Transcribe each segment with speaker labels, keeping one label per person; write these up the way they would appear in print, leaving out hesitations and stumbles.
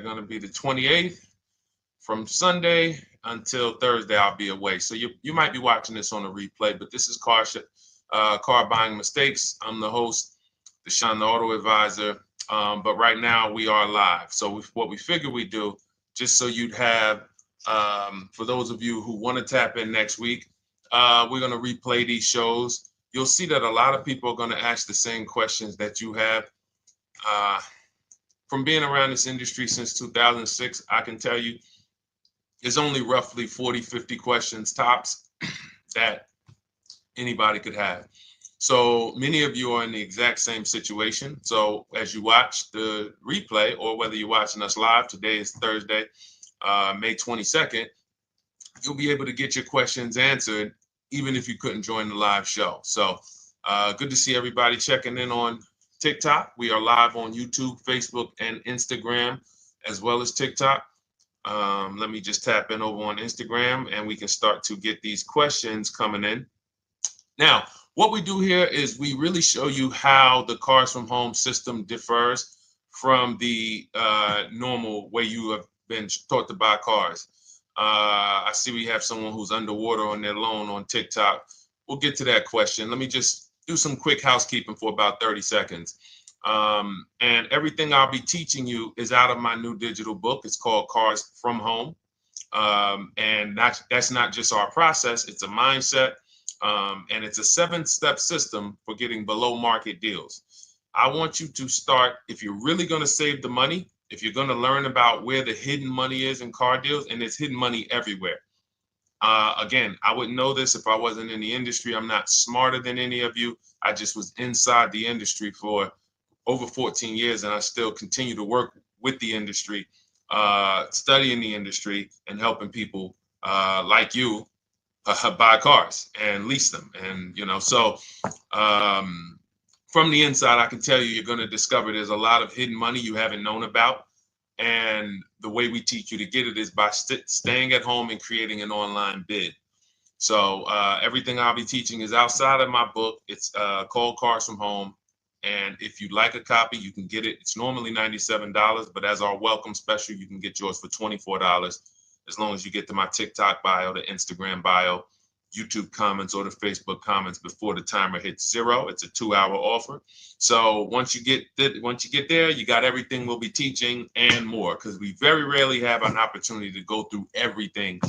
Speaker 1: going to be the 28th. From Sunday until Thursday, I'll be away. So you might be watching this on a replay, but this is Car Buying Mistakes. I'm the host, Deshone the Auto Advisor. But right now we are live. So what we figured we'd do, just so you'd have, for those of you who want to tap in next week, we're going to replay these shows. You'll see that a lot of people are going to ask the same questions that you have. From being around this industry since 2006, I can tell you, there's only roughly 40, 50 questions tops that anybody could have. So many of you are in the exact same situation. So as you watch the replay, or whether you're watching us live, today is Thursday, May 22nd, you'll be able to get your questions answered, even if you couldn't join the live show. So good to see everybody checking in on TikTok. We are live on YouTube, Facebook, and Instagram, as well as TikTok. Let me just tap in over on Instagram and we can start to get these questions coming in. Now, what we do here is we really show you how the Cars from Home system differs from the normal way you have been taught to buy cars. I see we have someone who's underwater on their loan on TikTok. We'll get to that question. Let me just do some quick housekeeping for about 30 seconds. And everything I'll be teaching you is out of my new digital book. It's called Cars from Home. And that's not just our process, it's a mindset. And it's a 7-step system for getting below market deals. I want you to start, if you're really going to save the money, if you're going to learn about where the hidden money is in car deals, and there's hidden money everywhere. Again, I wouldn't know this if I wasn't in the industry. I'm not smarter than any of you. I just was inside the industry for over 14 years, and I still continue to work with the industry, studying the industry and helping people like you buy cars and lease them. And, so from the inside, I can tell you, you're going to discover there's a lot of hidden money you haven't known about. And the way we teach you to get it is by staying at home and creating an online bid. So everything I'll be teaching is outside of my book. It's called Cars from Home. And if you'd like a copy, you can get it. It's normally $97, but as our welcome special, you can get yours for $24, as long as you get to my TikTok bio, the Instagram bio, YouTube comments, or the Facebook comments before the timer hits 0. It's a 2-hour offer. So once you get there, you got everything we'll be teaching and more, because we very rarely have an opportunity to go through everything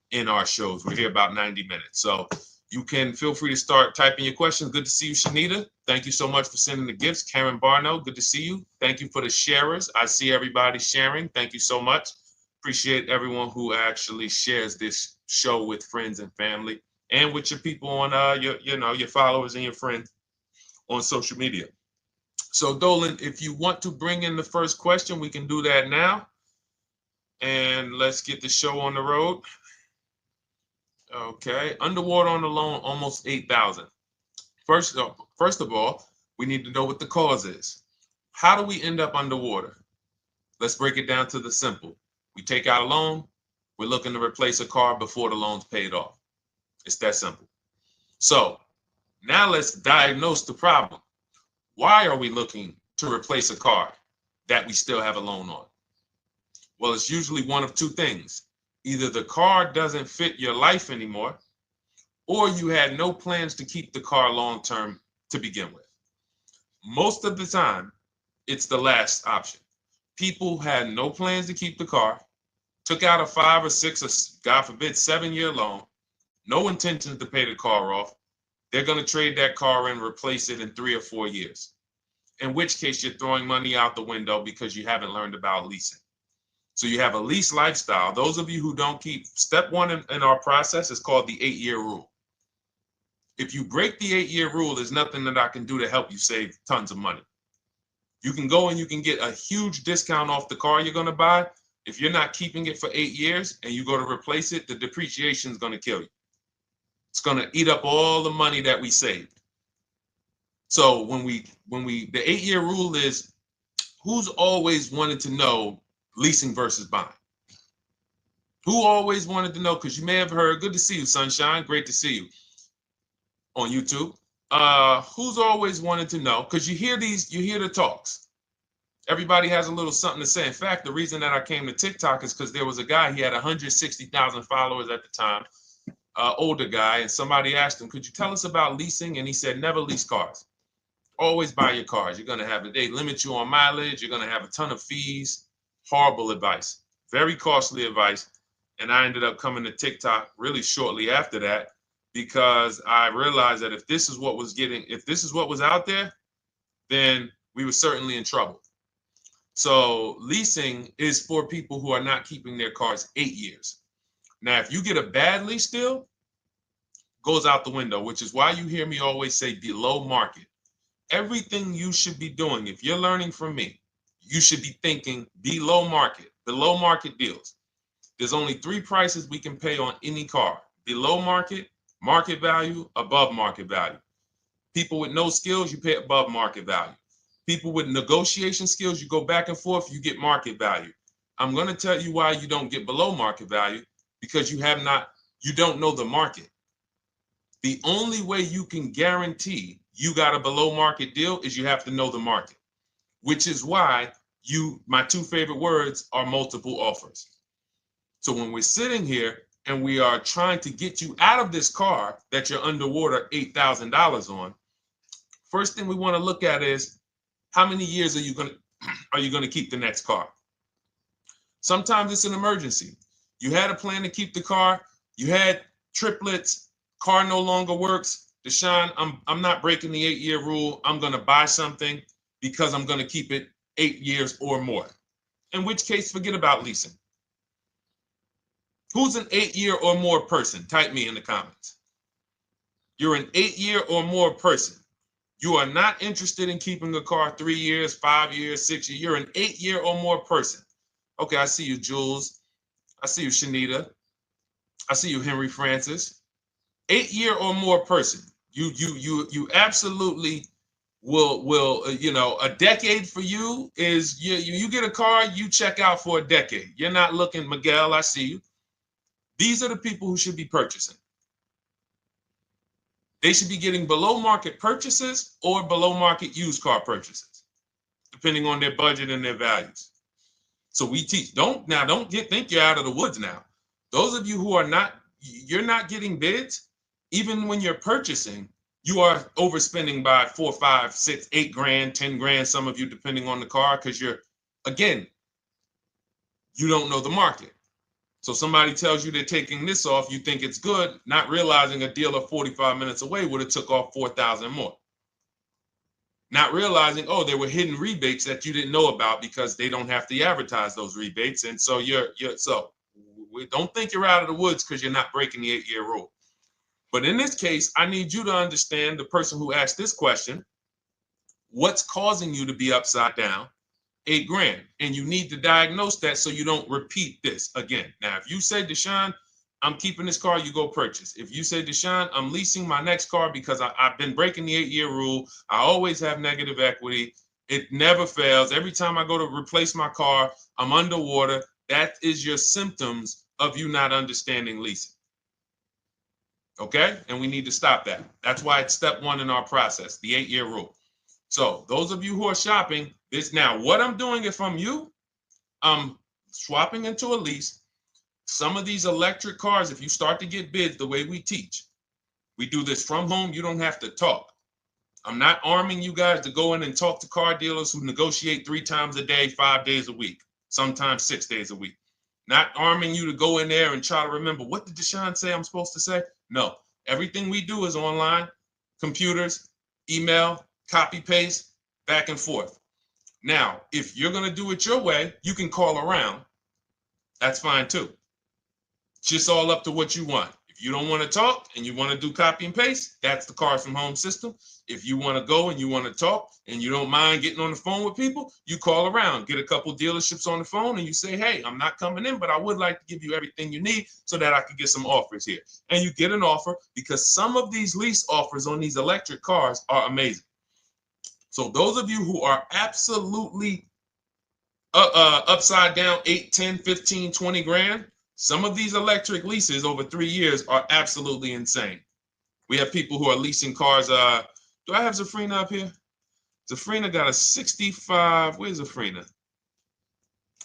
Speaker 1: in our shows. We're here about 90 minutes. So you can feel free to start typing your questions. Good to see you, Shanita. Thank you so much for sending the gifts. Karen Barno, good to see you. Thank you for the sharers. I see everybody sharing. Thank you so much. Appreciate everyone who actually shares this show with friends and family, and with your people on your followers and your friends on social media. So Dolan, if you want to bring in the first question, we can do that now. And let's get the show on the road. Okay, underwater on the loan, almost 8,000. First of all, we need to know what the cause is. How do we end up underwater? Let's break it down to the simple. We take out a loan, we're looking to replace a car before the loan's paid off. It's that simple. So now let's diagnose the problem. Why are we looking to replace a car that we still have a loan on? Well, it's usually one of two things. Either the car doesn't fit your life anymore, or you had no plans to keep the car long-term to begin with. Most of the time, it's the last option. People had no plans to keep the car, took out a 5 or 6 or God forbid 7-year loan, no intentions to pay the car off. They're going to trade that car in, replace it in 3 or 4 years. In which case you're throwing money out the window because you haven't learned about leasing. So you have a lease lifestyle. Those of you who don't keep, step 1 in our process is called the 8-year rule. If you break the 8-year rule, there's nothing that I can do to help you save tons of money. You can go and you can get a huge discount off the car you're going to buy. If you're not keeping it for 8 years and you go to replace it, the depreciation is going to kill you. It's going to eat up all the money that we saved. So the 8-year rule is, who's always wanted to know leasing versus buying? Who always wanted to know? Because you may have heard, good to see you, Sunshine. Great to see you on YouTube. Who's always wanted to know? Because you hear the talks. Everybody has a little something to say. In fact, the reason that I came to TikTok is because there was a guy, he had 160,000 followers at the time, older guy, and somebody asked him, could you tell us about leasing? And he said, never lease cars. Always buy your cars. You're going to have they limit you on mileage. You're going to have a ton of fees. Horrible advice. Very costly advice. And I ended up coming to TikTok really shortly after that because I realized that if this is what was out there, then we were certainly in trouble. So leasing is for people who are not keeping their cars 8 years. Now, if you get a bad lease deal, goes out the window, which is why you hear me always say below market. Everything you should be doing, if you're learning from me, you should be thinking below market deals. There's only 3 prices we can pay on any car: below market, market value, above market value. People with no skills, you pay above market value. People with negotiation skills, you go back and forth, you get market value. I'm going to tell you why you don't get below market value, because you don't know the market. The only way you can guarantee you got a below market deal is you have to know the market, which is why my 2 favorite words are multiple offers. So when we're sitting here and we are trying to get you out of this car that you're underwater $8,000 on, first thing we want to look at is how many years are you going to keep the next car? Sometimes it's an emergency. You had a plan to keep the car, you had triplets, car no longer works. Deshone, I'm not breaking the 8-year rule. I'm going to buy something because I'm going to keep it 8 years or more. In which case, forget about leasing. Who's an 8-year or more person? Type me in the comments. You're an 8-year or more person. You are not interested in keeping a car 3 years, 5 years, 6 years. You're an 8-year or more person. Okay, I see you, Jules. I see you, Shanita. I see you, Henry Francis. 8-year or more person. You absolutely will a decade for you is you get a car, you check out for a decade. You're not looking, Miguel, I see you. These are the people who should be purchasing. They should be getting below market purchases or below market used car purchases, depending on their budget and their values. So we teach, think you're out of the woods now. Those of you who you're not getting bids, even when you're purchasing, you are overspending by 4, 5, 6, 8 grand, 10 grand, some of you, depending on the car, because you don't know the market. So somebody tells you they're taking this off, you think it's good, not realizing a dealer 45 minutes away would have took off 4,000 more. Not realizing, there were hidden rebates that you didn't know about because they don't have to advertise those rebates. And so we don't think you're out of the woods because you're not breaking the 8-year rule. But in this case, I need you to understand, the person who asked this question, what's causing you to be upside down 8 grand? And you need to diagnose that so you don't repeat this again. Now, if you say, Deshone, I'm keeping this car, you go purchase. If you say, Deshone, I'm leasing my next car because I've been breaking the 8-year rule, I always have negative equity, it never fails. Every time I go to replace my car, I'm underwater. That is your symptoms of you not understanding leasing. Okay? And we need to stop that. That's why it's step 1 in our process, the 8-year rule. So those of you who are shopping this now, what I'm doing, if I'm you, I'm swapping into a lease. Some of these electric cars, if you start to get bids the way we teach, we do this from home, you don't have to talk. I'm not arming you guys to go in and talk to car dealers who negotiate 3 times a day, 5 days a week, sometimes 6 days a week. Not arming you to go in there and try to remember, what did Deshone say I'm supposed to say? No, everything we do is online, computers, email, copy, paste, back and forth. Now, if you're going to do it your way, you can call around. That's fine too. It's just all up to what you want. If you don't want to talk and you want to do copy and paste, that's the Cars from Home system. If you want to go and you want to talk and you don't mind getting on the phone with people, you call around, get a couple dealerships on the phone, and you say, hey, I'm not coming in, but I would like to give you everything you need so that I can get some offers here. And you get an offer, because some of these lease offers on these electric cars are amazing. So those of you who are absolutely upside down 8, 10, 15, 20 grand, some of these electric leases over 3 years are absolutely insane. We have people who are leasing cars. Do I have Zafrina up here? Zafrina got a 65. Where's Zafrina?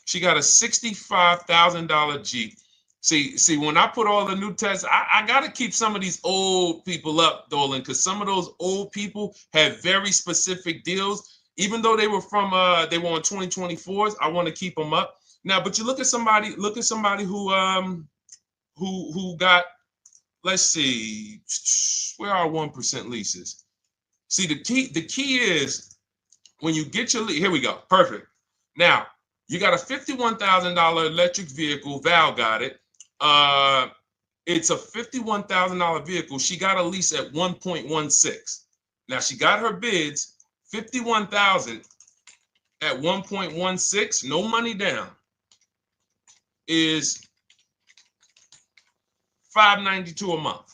Speaker 1: She got a $65,000 Jeep. See, when I put all the new tests, I got to keep some of these old people up, Dolan, because some of those old people have very specific deals. Even though they were on 2024s, I want to keep them up. Now, but you look at somebody who got, let's see, where are 1% leases? See, the key is when you get your lease, here we go, perfect. Now, you got a $51,000 electric vehicle, Val got it. It's a $51,000 vehicle. She got a lease at 1.16. Now she got her bids, 51,000 at 1.16, no money down, is $592 a month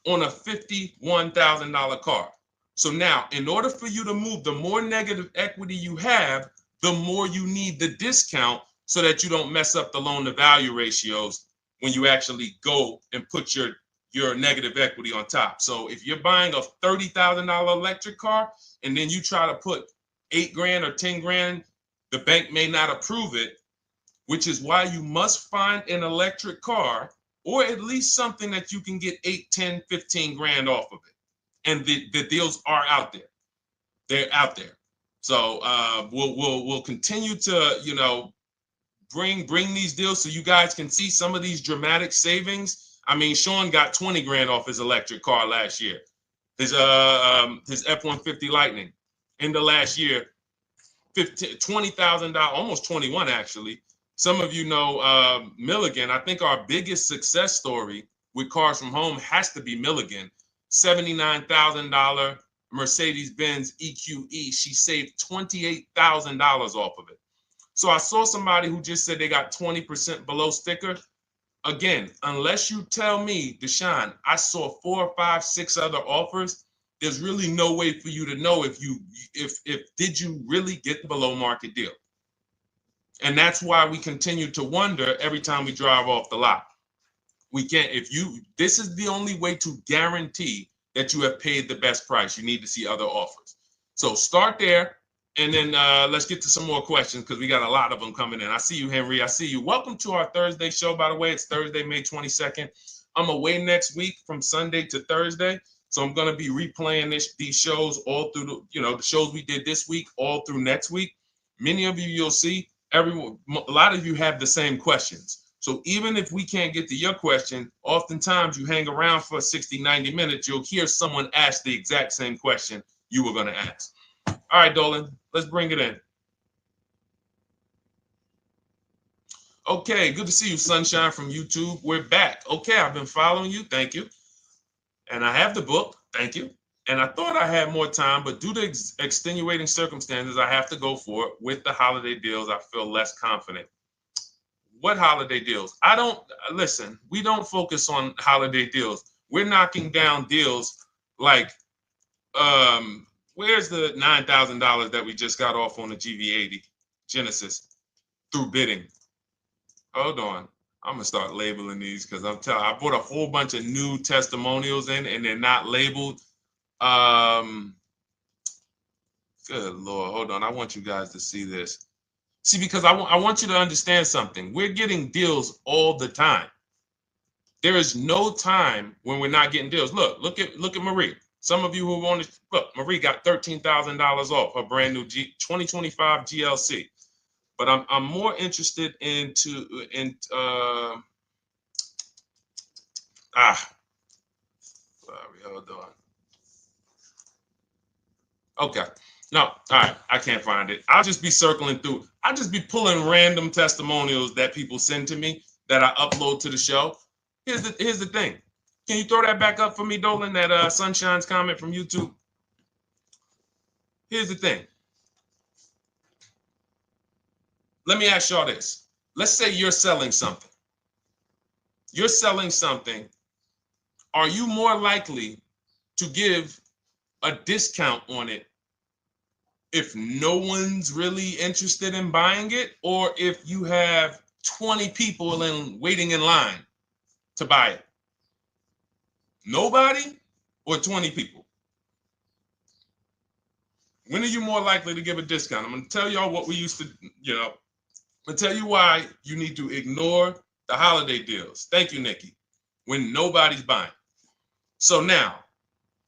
Speaker 1: on a $51,000 car. So now, in order for you to move, the more negative equity you have, the more you need the discount so that you don't mess up the loan to value ratios when you actually go and put your negative equity on top. So if you're buying a $30,000 electric car and then you try to put $8,000 or $10,000, the bank may not approve it, which is why you must find an electric car or at least something that you can get 8, 10, 15 grand off of it. And the deals are out there. They're out there. So we'll continue to, bring these deals so you guys can see some of these dramatic savings. I mean, Sean got 20 grand off his electric car last year. His F-150 Lightning in the last year, $20,000, almost 21 actually. Some of you know Milligan. I think our biggest success story with Cars from Home has to be Milligan. $79,000 Mercedes-Benz EQE. She saved $28,000 off of it. So I saw somebody who just said they got 20% below sticker. Again, unless you tell me, Deshone, I saw 4, 5, 6 other offers, there's really no way for you to know if did you really get the below market deal. And that's why we continue to wonder every time we drive off the lot. We can't, this is the only way to guarantee that you have paid the best price. You need to see other offers. So start there. And then let's get to some more questions because we got a lot of them coming in. I see you, Henry. I see you. Welcome to our Thursday show, by the way. It's Thursday, May 22nd. I'm away next week from Sunday to Thursday. So I'm going to be replaying these shows all through, the shows we did this week, all through next week. Many of you, you'll see, a lot of you have the same questions. So even if we can't get to your question, oftentimes you hang around for 60, 90 minutes, you'll hear someone ask the exact same question you were going to ask. All right, Dolan, let's bring it in. Okay, good to see you, Sunshine from YouTube. We're back. Okay, I've been following you. Thank you. And I have the book. Thank you. And I thought I had more time, but due to extenuating circumstances, I have to go for it. With the holiday deals, I feel less confident. What holiday deals? Listen, we don't focus on holiday deals. We're knocking down deals like, where's the $9,000 that we just got off on the GV80 Genesis through bidding? Hold on. I'm going to start labeling these because I bought a whole bunch of new testimonials in and they're not labeled. Good Lord. Hold on. I want you guys to see this. See, because I want you to understand something. We're getting deals all the time. There is no time when we're not getting deals. Look at Marie. Some of you who want to look, Marie got $13,000 off her brand new 2025 GLC. But I'm more interested sorry, hold on. Okay. No, all right, I can't find it. I'll just be circling through. I'll just be pulling random testimonials that people send to me that I upload to the show. Here's the thing. Can you throw that back up for me, Dolan, that Sunshine's comment from YouTube? Here's the thing. Let me ask y'all this. Let's say you're selling something. You're selling something. Are you more likely to give a discount on it if no one's really interested in buying it, or if you have 20 people waiting in line to buy it? Nobody or 20 people? When are you more likely to give a discount? I'm going to tell y'all what we used to, I'm going to tell you why you need to ignore the holiday deals. Thank you, Nikki. When nobody's buying. So now,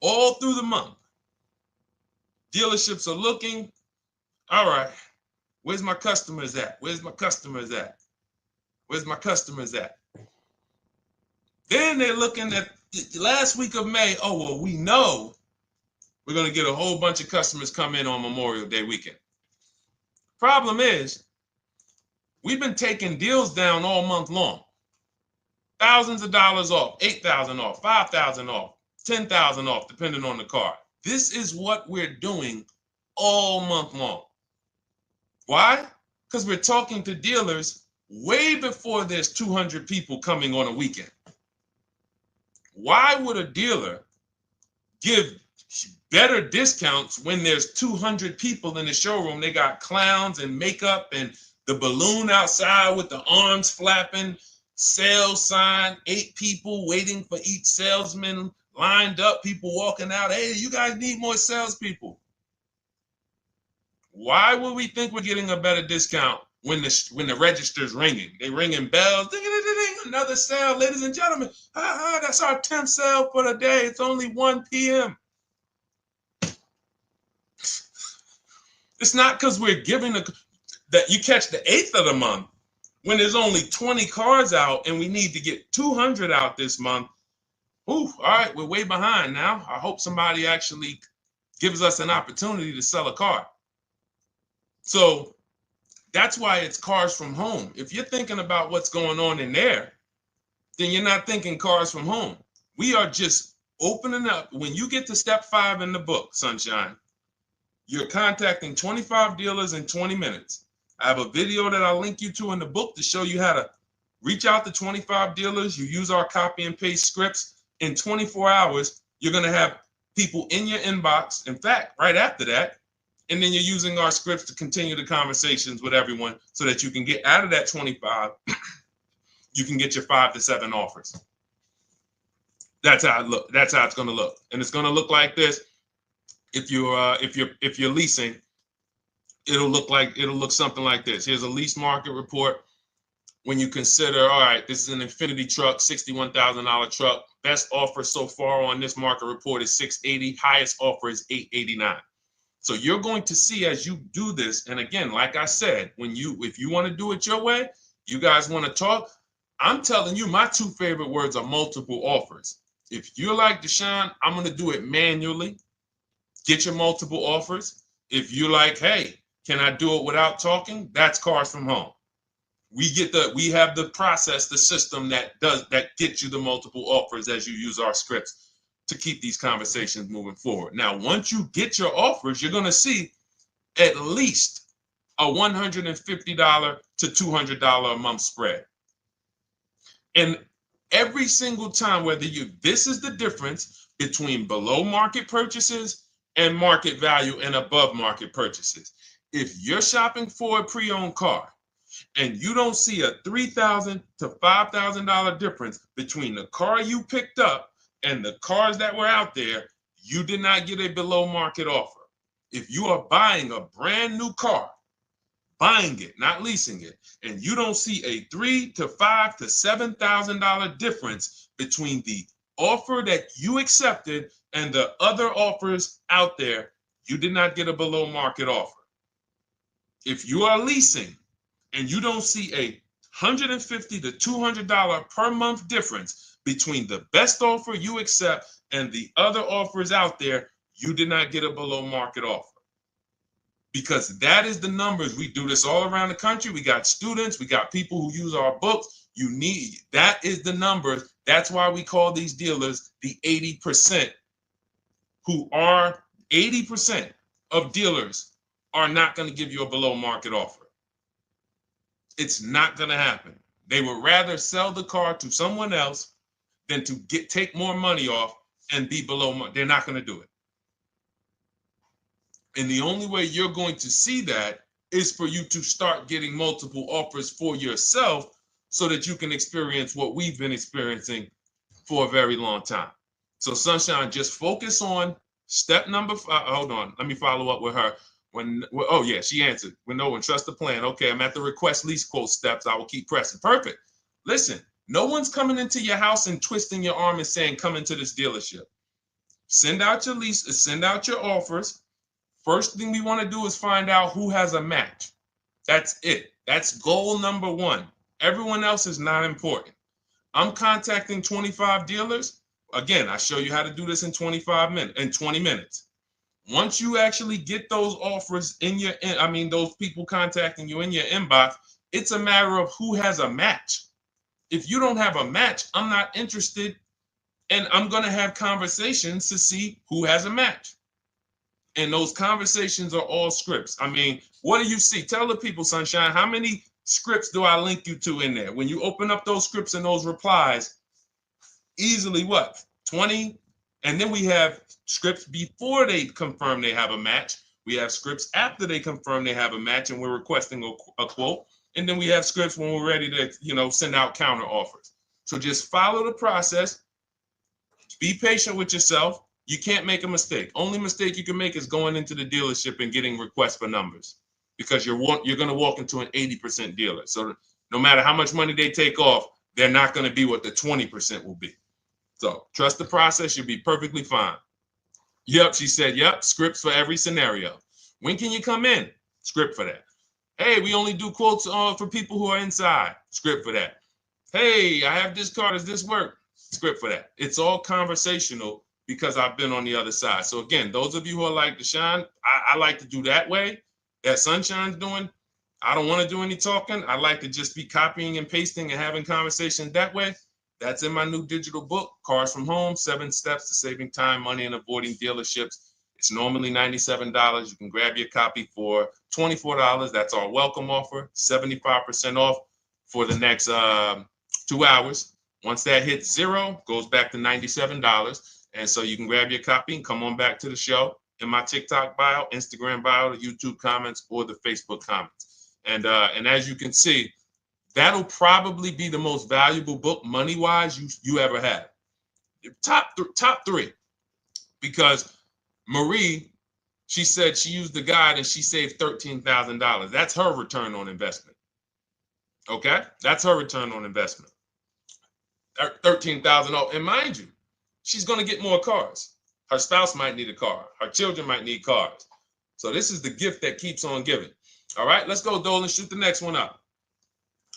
Speaker 1: all through the month, dealerships are looking, all right, where's my customers at? Where's my customers at? Where's my customers at? Then they're looking at the last week of May. Oh, well, we know we're going to get a whole bunch of customers come in on Memorial Day weekend. Problem is, we've been taking deals down all month long. Thousands of dollars off, 8,000 off, 5,000 off, 10,000 off, depending on the car. This is what we're doing all month long. Why? Because we're talking to dealers way before there's 200 people coming on a weekend. Why would a dealer give better discounts when there's 200 people in the showroom? They got clowns and makeup and the balloon outside with the arms flapping, sales sign, 8 people waiting for each salesman lined up, people walking out. Hey, you guys need more salespeople. Why would we think we're getting a better discount when the register's ringing? They ringing bells, ding, ding, ding, ding, another sale, ladies and gentlemen. That's our 10th sale for the day. It's only 1 p.m. It's not because we're giving that you catch the 8th of the month when there's only 20 cars out and we need to get 200 out this month. Ooh, all right, we're way behind now. I hope somebody actually gives us an opportunity to sell a car. So that's why it's cars from home. If you're thinking about what's going on in there, then you're not thinking cars from home. We are just opening up. When you get to step 5 in the book, Sunshine, you're contacting 25 dealers in 20 minutes. I have a video that I'll link you to in the book to show you how to reach out to 25 dealers. You use our copy and paste scripts. In 24 hours, you're going to have people in your inbox. In fact, right after that, and then you're using our scripts to continue the conversations with everyone so that you can get out of that 25, you can get your 5 to 7 offers. That's how it look. That's how it's going to look. And it's going to look like this. If you're leasing, it'll look something like this. Here's a lease market report. When you consider, all right, this is an Infinity truck, $61,000 truck. Best offer so far on this market report is $680. Highest offer is $889. So you're going to see as you do this, and again, like I said, if you want to do it your way, you guys want to talk, I'm telling you, my 2 favorite words are multiple offers. If you're like Deshone, I'm going to do it manually. Get your multiple offers. If you're like, hey, can I do it without talking? That's cars from home. We have the process, the system that gets you the multiple offers as you use our scripts to keep these conversations moving forward. Now, once you get your offers, you're going to see at least a $150 to $200 a month spread. And every single time, this is the difference between below market purchases and market value and above market purchases. If you're shopping for a pre-owned car and you don't see a $3,000 to $5,000 difference between the car you picked up and the cars that were out there, you did not get a below market offer. If you are buying a brand new car, buying it, not leasing it, and you don't see a $3,000 to $5,000 to $7,000 difference between the offer that you accepted and the other offers out there, you did not get a below market offer. If you are leasing and you don't see a $150 to $200 per month difference between the best offer you accept and the other offers out there, you did not get a below market offer. Because that is the numbers. We do this all around the country. We got students, we got people who use our books. That is the numbers. That's why we call these dealers the 80%, who are 80% of dealers are not going to give you a below market offer. It's not going to happen. They would rather sell the car to someone else than to take more money off and be below market. They're not going to do it. And the only way you're going to see that is for you to start getting multiple offers for yourself so that you can experience what we've been experiencing for a very long time. So Sunshine, just focus on Step number 5. Hold on. Let me follow up with her. Oh yeah, she answered. When trust the plan. Okay, I'm at the request lease quote steps. I will keep pressing. Perfect. Listen, no one's coming into your house and twisting your arm and saying, come into this dealership. Send out your lease, send out your offers. First thing we want to do is find out who has a match. That's it. That's goal number 1. Everyone else is not important. I'm contacting 25 dealers. Again, I show you how to do this in 20 minutes. Once you actually get those offers those people contacting you in your inbox, it's a matter of who has a match. If you don't have a match, I'm not interested, and I'm going to have conversations to see who has a match. And those conversations are all scripts. I mean, what do you see? Tell the people, Sunshine, how many scripts do I link you to in there? When you open up those scripts and those replies, easily what? 20? And then we have scripts before they confirm they have a match. We have scripts after they confirm they have a match and we're requesting a quote. And then we have scripts when we're ready to, send out counter offers. So just follow the process. Be patient with yourself. You can't make a mistake. Only mistake you can make is going into the dealership and getting requests for numbers, because you're going to walk into an 80% dealer. So no matter how much money they take off, they're not going to be what the 20% will be. So trust the process. You'll be perfectly fine. Yep, she said, yep, scripts for every scenario. When can you come in? Script for that. Hey, we only do quotes for people who are inside. Script for that. Hey, I have this car. Does this work? Script for that. It's all conversational because I've been on the other side. So again, those of you who are like Deshone, I like to do that way, that Sunshine's doing. I don't want to do any talking. I like to just be copying and pasting and having conversations that way. That's in my new digital book, Cars from Home, 7 Steps to Saving Time, Money, and Avoiding Dealerships. It's normally $97. You can grab your copy for $24. That's our welcome offer, 75% off for the next 2 hours. Once that hits 0, goes back to $97. And so you can grab your copy and come on back to the show in my TikTok bio, Instagram bio, the YouTube comments, or the Facebook comments. And as you can see, that'll probably be the most valuable book money-wise you ever had. Top 3. Because Marie, she said she used the guide and she saved $13,000. That's her return on investment. Okay? That's her return on investment. $13,000. And mind you, she's going to get more cars. Her spouse might need a car. Her children might need cars. So this is the gift that keeps on giving. All right, let's go, Dolan. Shoot the next one up.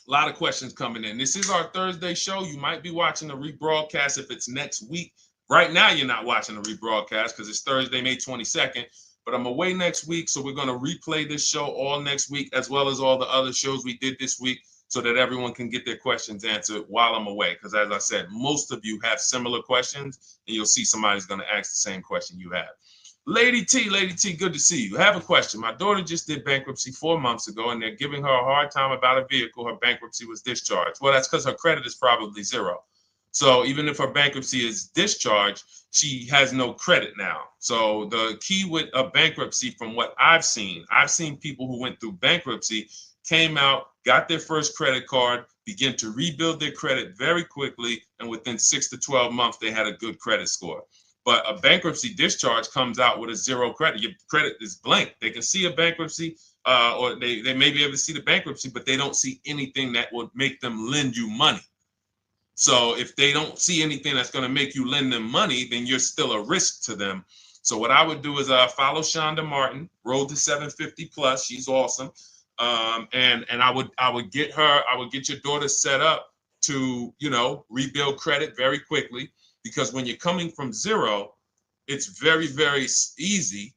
Speaker 1: A lot of questions coming in. This is our Thursday show. You might be watching the rebroadcast if it's next week. Right now, you're not watching the rebroadcast because it's Thursday, May 22nd. But I'm away next week, so we're going to replay this show all next week, as well as all the other shows we did this week, so that everyone can get their questions answered while I'm away. Because as I said, most of you have similar questions, and you'll see somebody's going to ask the same question you have. Lady T, good to see you. I have a question. My daughter just did bankruptcy 4 months ago, and they're giving her a hard time about a vehicle. Her bankruptcy was discharged. Well, that's because her credit is probably 0. So even if her bankruptcy is discharged, she has no credit now. So the key with a bankruptcy, from what I've seen people who went through bankruptcy, came out, got their first credit card, began to rebuild their credit very quickly, and within 6 to 12 months, they had a good credit score. But a bankruptcy discharge comes out with a 0 credit. Your credit is blank. They can see a bankruptcy, or they may be able to see the bankruptcy, but they don't see anything that would make them lend you money. So if they don't see anything that's going to make you lend them money, then you're still a risk to them. So what I would do is follow Shonda Martin, Road to 750 Plus. She's awesome. And I would get your daughter set up to, rebuild credit very quickly, because when you're coming from 0, it's very, very easy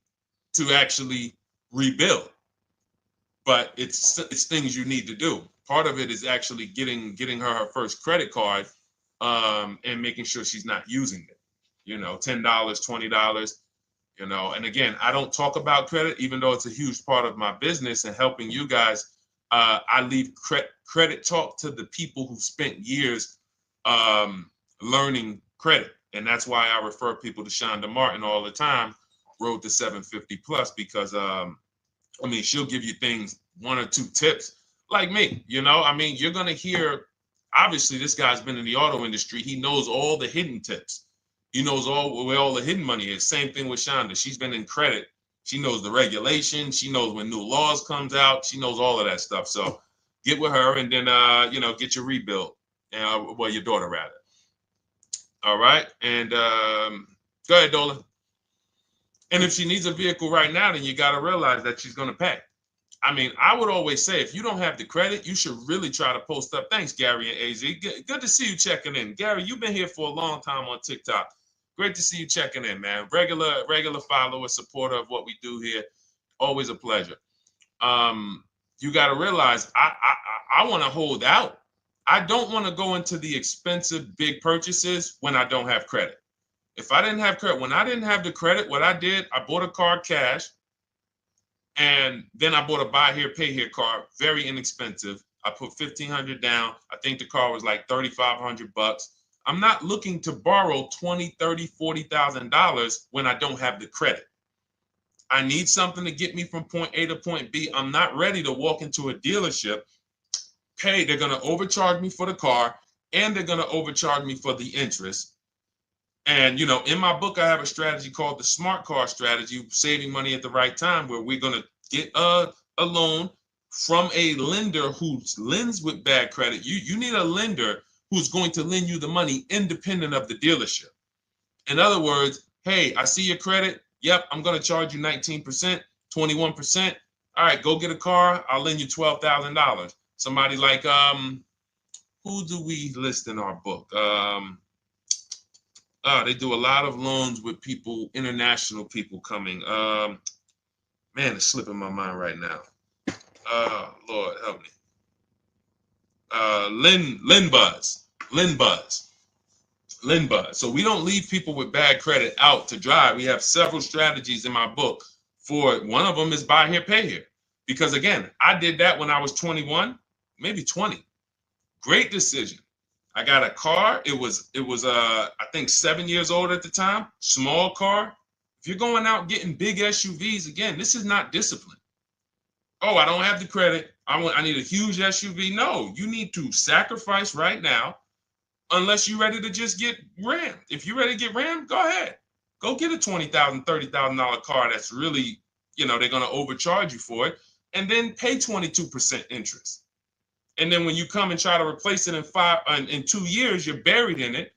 Speaker 1: to actually rebuild. But it's things you need to do. Part of it is actually getting her first credit card, and making sure she's not using it. $10, $20. And again, I don't talk about credit, even though it's a huge part of my business and helping you guys. I leave credit talk to the people who spent years learning credit. And that's why I refer people to Shonda Martin all the time, Road to 750 Plus, because she'll give you things, 1 or 2 tips, like me. You're going to hear, obviously, this guy's been in the auto industry. He knows all the hidden tips, He knows where all the hidden money is. Same thing with Shonda. She's been in credit. She knows the regulation. She knows when new laws comes out. She knows all of that stuff. So get with her and then, get your rebuild. Well, your daughter rather. All right. And go ahead, Dolan. And if she needs a vehicle right now, then you got to realize that she's going to pay. I mean, I would always say if you don't have the credit, you should really try to post up. Thanks, Gary and AZ. Good to see you checking in. Gary, you've been here for a long time on TikTok. Great to see you checking in, man. Regular follower, supporter of what we do here. Always a pleasure. You got to realize I want to hold out. I don't want to go into the expensive big purchases when I don't have credit. If I didn't have credit, when I didn't have the credit, what I did, I bought a car cash, and then I bought a buy here, pay here card, very inexpensive. I put $1,500 down. I think the car was like $3,500. I'm not looking to borrow $20,000, $30,000, $40,000 when I don't have the credit. I need something to get me from point A to point B. I'm not ready to walk into a dealership, pay. They're going to overcharge me for the car, and they're going to overcharge me for the interest. And, in my book, I have a strategy called the smart car strategy, saving money at the right time, where we're going to get a loan from a lender who lends with bad credit. You need a lender who's going to lend you the money independent of the dealership. In other words, hey, I see your credit. Yep, I'm going to charge you 19%, 21%. All right, go get a car. I'll lend you $12,000. Somebody like, who do we list in our book? They do a lot of loans with people, international people coming. Man, it's slipping my mind right now. Lord help me. Linbuzz. So we don't leave people with bad credit out to dry. We have several strategies in my book for it. One of them is buy here, pay here. Because again, I did that when I was 21, maybe 20. Great decision. I got a car. It was I think 7 years old at the time. Small car. If you're going out getting big SUVs, again, this is not discipline. Oh, I don't have the credit. I need a huge SUV. No, you need to sacrifice right now, unless you're ready to just get rammed. If you're ready to get rammed, go ahead. Go get a $20,000, $30,000 car that's really, they're going to overcharge you for it, and then pay 22% interest. And then when you come and try to replace it in 2 years, you're buried in it.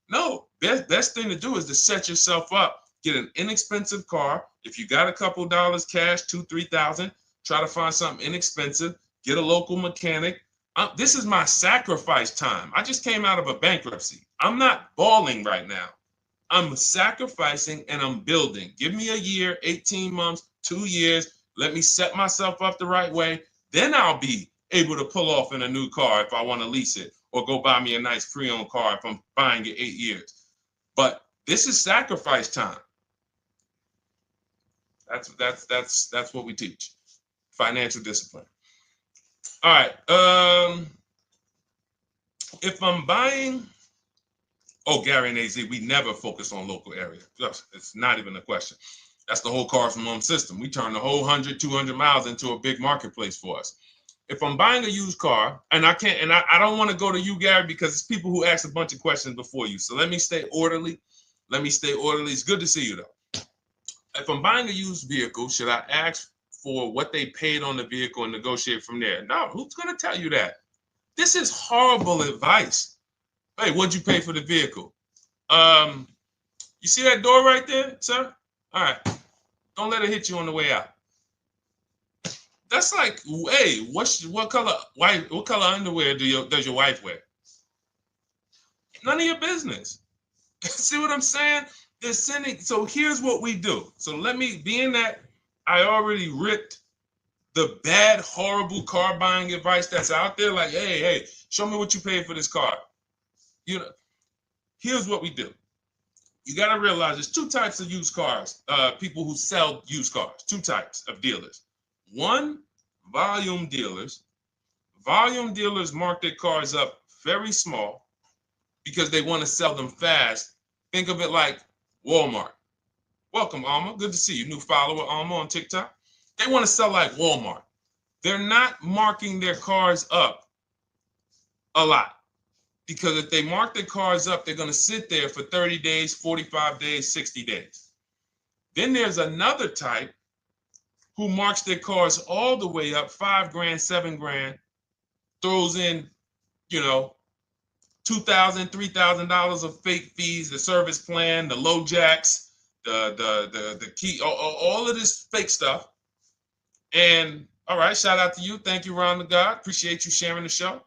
Speaker 1: No, best thing to do is to set yourself up. Get an inexpensive car. If you got a couple dollars cash, $2,000, $3,000, try to find something inexpensive. Get a local mechanic. This is my sacrifice time. I just came out of a bankruptcy. I'm not balling right now. I'm sacrificing and I'm building. Give me a year, 18 months, 2 years. Let me set myself up the right way. Then I'll be able to pull off in a new car if I want to lease it, or go buy me a nice pre-owned car if I'm buying it 8 years. But this is sacrifice time. That's what we teach. Financial discipline. All right. If I'm buying, Gary and AZ, we never focus on local area. It's not even a question. That's the whole car from home system. We turn the whole 100, 200 miles into a big marketplace for us. If I'm buying a used car, and I can't, and I don't want to go to you, Gary, because it's people who ask a bunch of questions before you. So let me stay orderly. It's good to see you, though. If I'm buying a used vehicle, should I ask for what they paid on the vehicle and negotiate from there? No, who's going to tell you that? This is horrible advice. Hey, what'd you pay for the vehicle? You see that door right there, sir? All right. Don't let it hit you on the way out. That's like, hey, what color underwear does your wife wear? None of your business. See what I'm saying? They're sending. So here's what we do. So let me, being that I already ripped the bad, horrible car buying advice that's out there, like, hey, show me what you paid for this car. Here's what we do. You got to realize there's two types of used cars, people who sell used cars, two types of dealers. One, volume dealers. Volume dealers mark their cars up very small because they want to sell them fast. Think of it like Walmart. Welcome, Alma. Good to see you. New follower, Alma, on TikTok. They want to sell like Walmart. They're not marking their cars up a lot. Because if they mark their cars up, they're going to sit there for 30 days, 45 days, 60 days. Then there's another type who marks their cars all the way up, 5 grand, 7 grand, throws in, you know, $2,000, $3,000 of fake fees, the service plan, the low jacks, the key, all of this fake stuff. And all right, shout out to you. Thank you, Ron the God. Appreciate you sharing the show.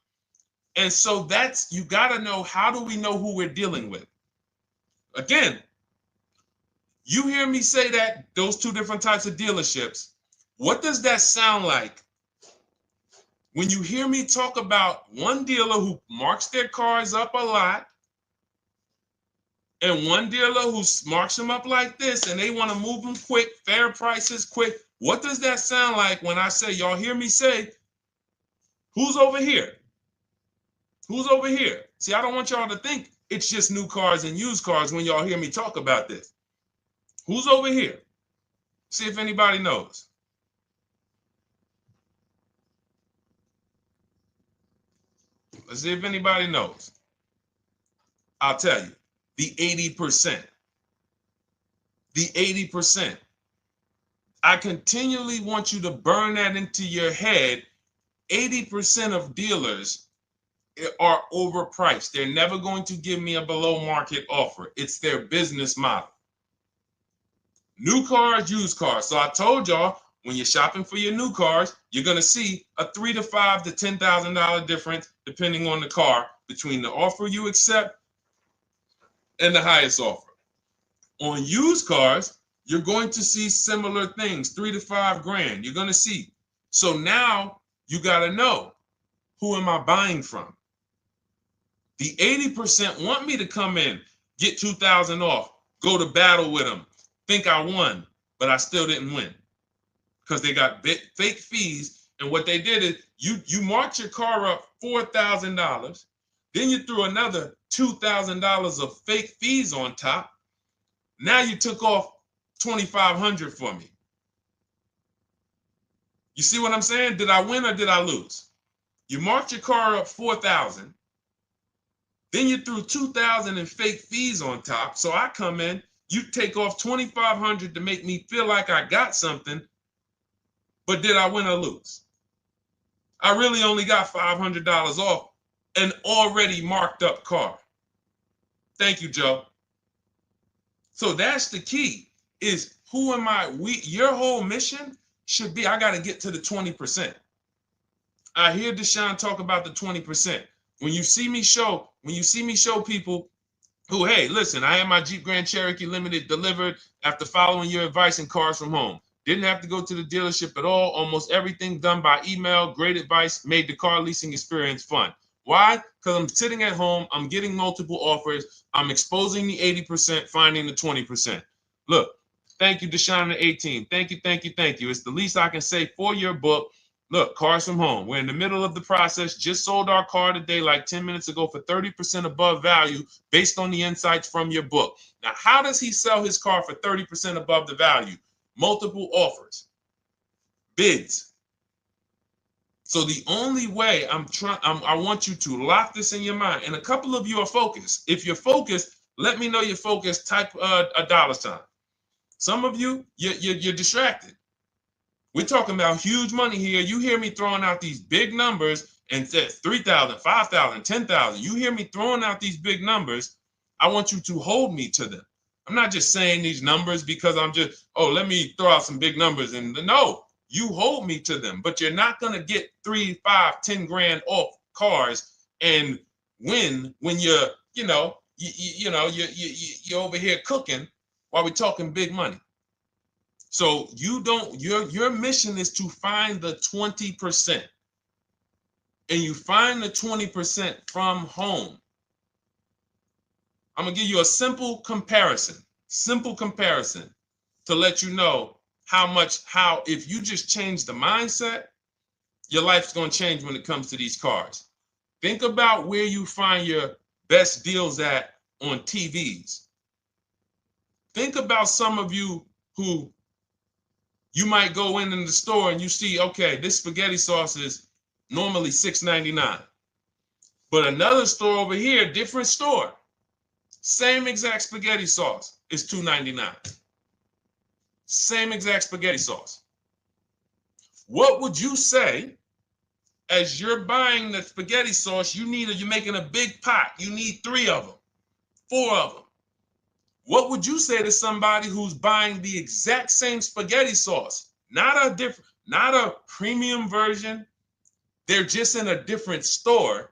Speaker 1: And so that's, you got to know, how do we know who we're dealing with? Again, you hear me say that, those two different types of dealerships. What does that sound like when you hear me talk about one dealer who marks their cars up a lot and one dealer who marks them up like this and they want to move them quick, fair prices, quick? What does that sound like when I say, y'all hear me say, who's over here? Who's over here? See, I don't want y'all to think it's just new cars and used cars when y'all hear me talk about this. Who's over here? See if anybody knows. Let's see if anybody knows. I'll tell you, the 80%. The 80%. I continually want you to burn that into your head. 80% of dealers are overpriced. They're never going to give me a below market offer. It's their business model. New cars, used cars. So I told y'all, when you're shopping for your new cars, you're going to see a $3,000 to $5,000 to $10,000 difference, depending on the car, between the offer you accept and the highest offer. On used cars, you're going to see similar things, 3 to 5 grand. You're going to see. So now you got to know, who am I buying from? The 80% want me to come in, get 2,000 off, go to battle with them, think I won, but I still didn't win because they got fake fees. And what they did is you marked your car up $4,000, then you threw another $2,000 of fake fees on top. Now you took off $2,500 for me. You see what I'm saying? Did I win or did I lose? You marked your car up $4,000. Then you threw $2,000 in fake fees on top. So I come in, you take off $2,500 to make me feel like I got something. But did I win or lose? I really only got $500 off an already marked up car. Thank you, Joe. So that's the key, is who am I? Your whole mission should be, I got to get to the 20%. I hear Deshone talk about the 20%. When you see me show people who, hey, listen, I had my Jeep Grand Cherokee Limited delivered after following your advice and cars from home. Didn't have to go to the dealership at all. Almost everything done by email. Great advice. Made the car leasing experience fun. Why? Because I'm sitting at home. I'm getting multiple offers. I'm exposing the 80%, finding the 20%. Look, thank you, Deshone the 18. Thank you, thank you, thank you. It's the least I can say for your book. Look, cars from home. We're in the middle of the process. Just sold our car today, like 10 minutes ago, for 30% above value based on the insights from your book. Now, how does he sell his car for 30% above the value? Multiple offers, bids. So the only way I want you to lock this in your mind. And a couple of you are focused. If you're focused, let me know you're focused. Type a $sign. Some of you, you're distracted. We're talking about huge money here. You hear me throwing out these big numbers and said 3,000, 5,000, 10,000. You hear me throwing out these big numbers. I want you to hold me to them. I'm not just saying these numbers because I'm just, let me throw out some big numbers. And no, you hold me to them, but you're not going to get 3, 5, 10 grand off cars and win when you're over here cooking while we're talking big money. So your mission is to find the 20%. And you find the 20% from home. I'm going to give you a simple comparison to let you know how if you just change the mindset, your life's going to change when it comes to these cars. Think about where you find your best deals at on TVs. Think about some of you who you might go in the store and you see, okay, this spaghetti sauce is normally $6.99. But another store over here, different store, same exact spaghetti sauce is $2.99. Same exact spaghetti sauce. What would you say as you're buying the spaghetti sauce? You're making a big pot. You need 3 of them, 4 of them. What would you say to somebody who's buying the exact same spaghetti sauce? Not a premium version. They're just in a different store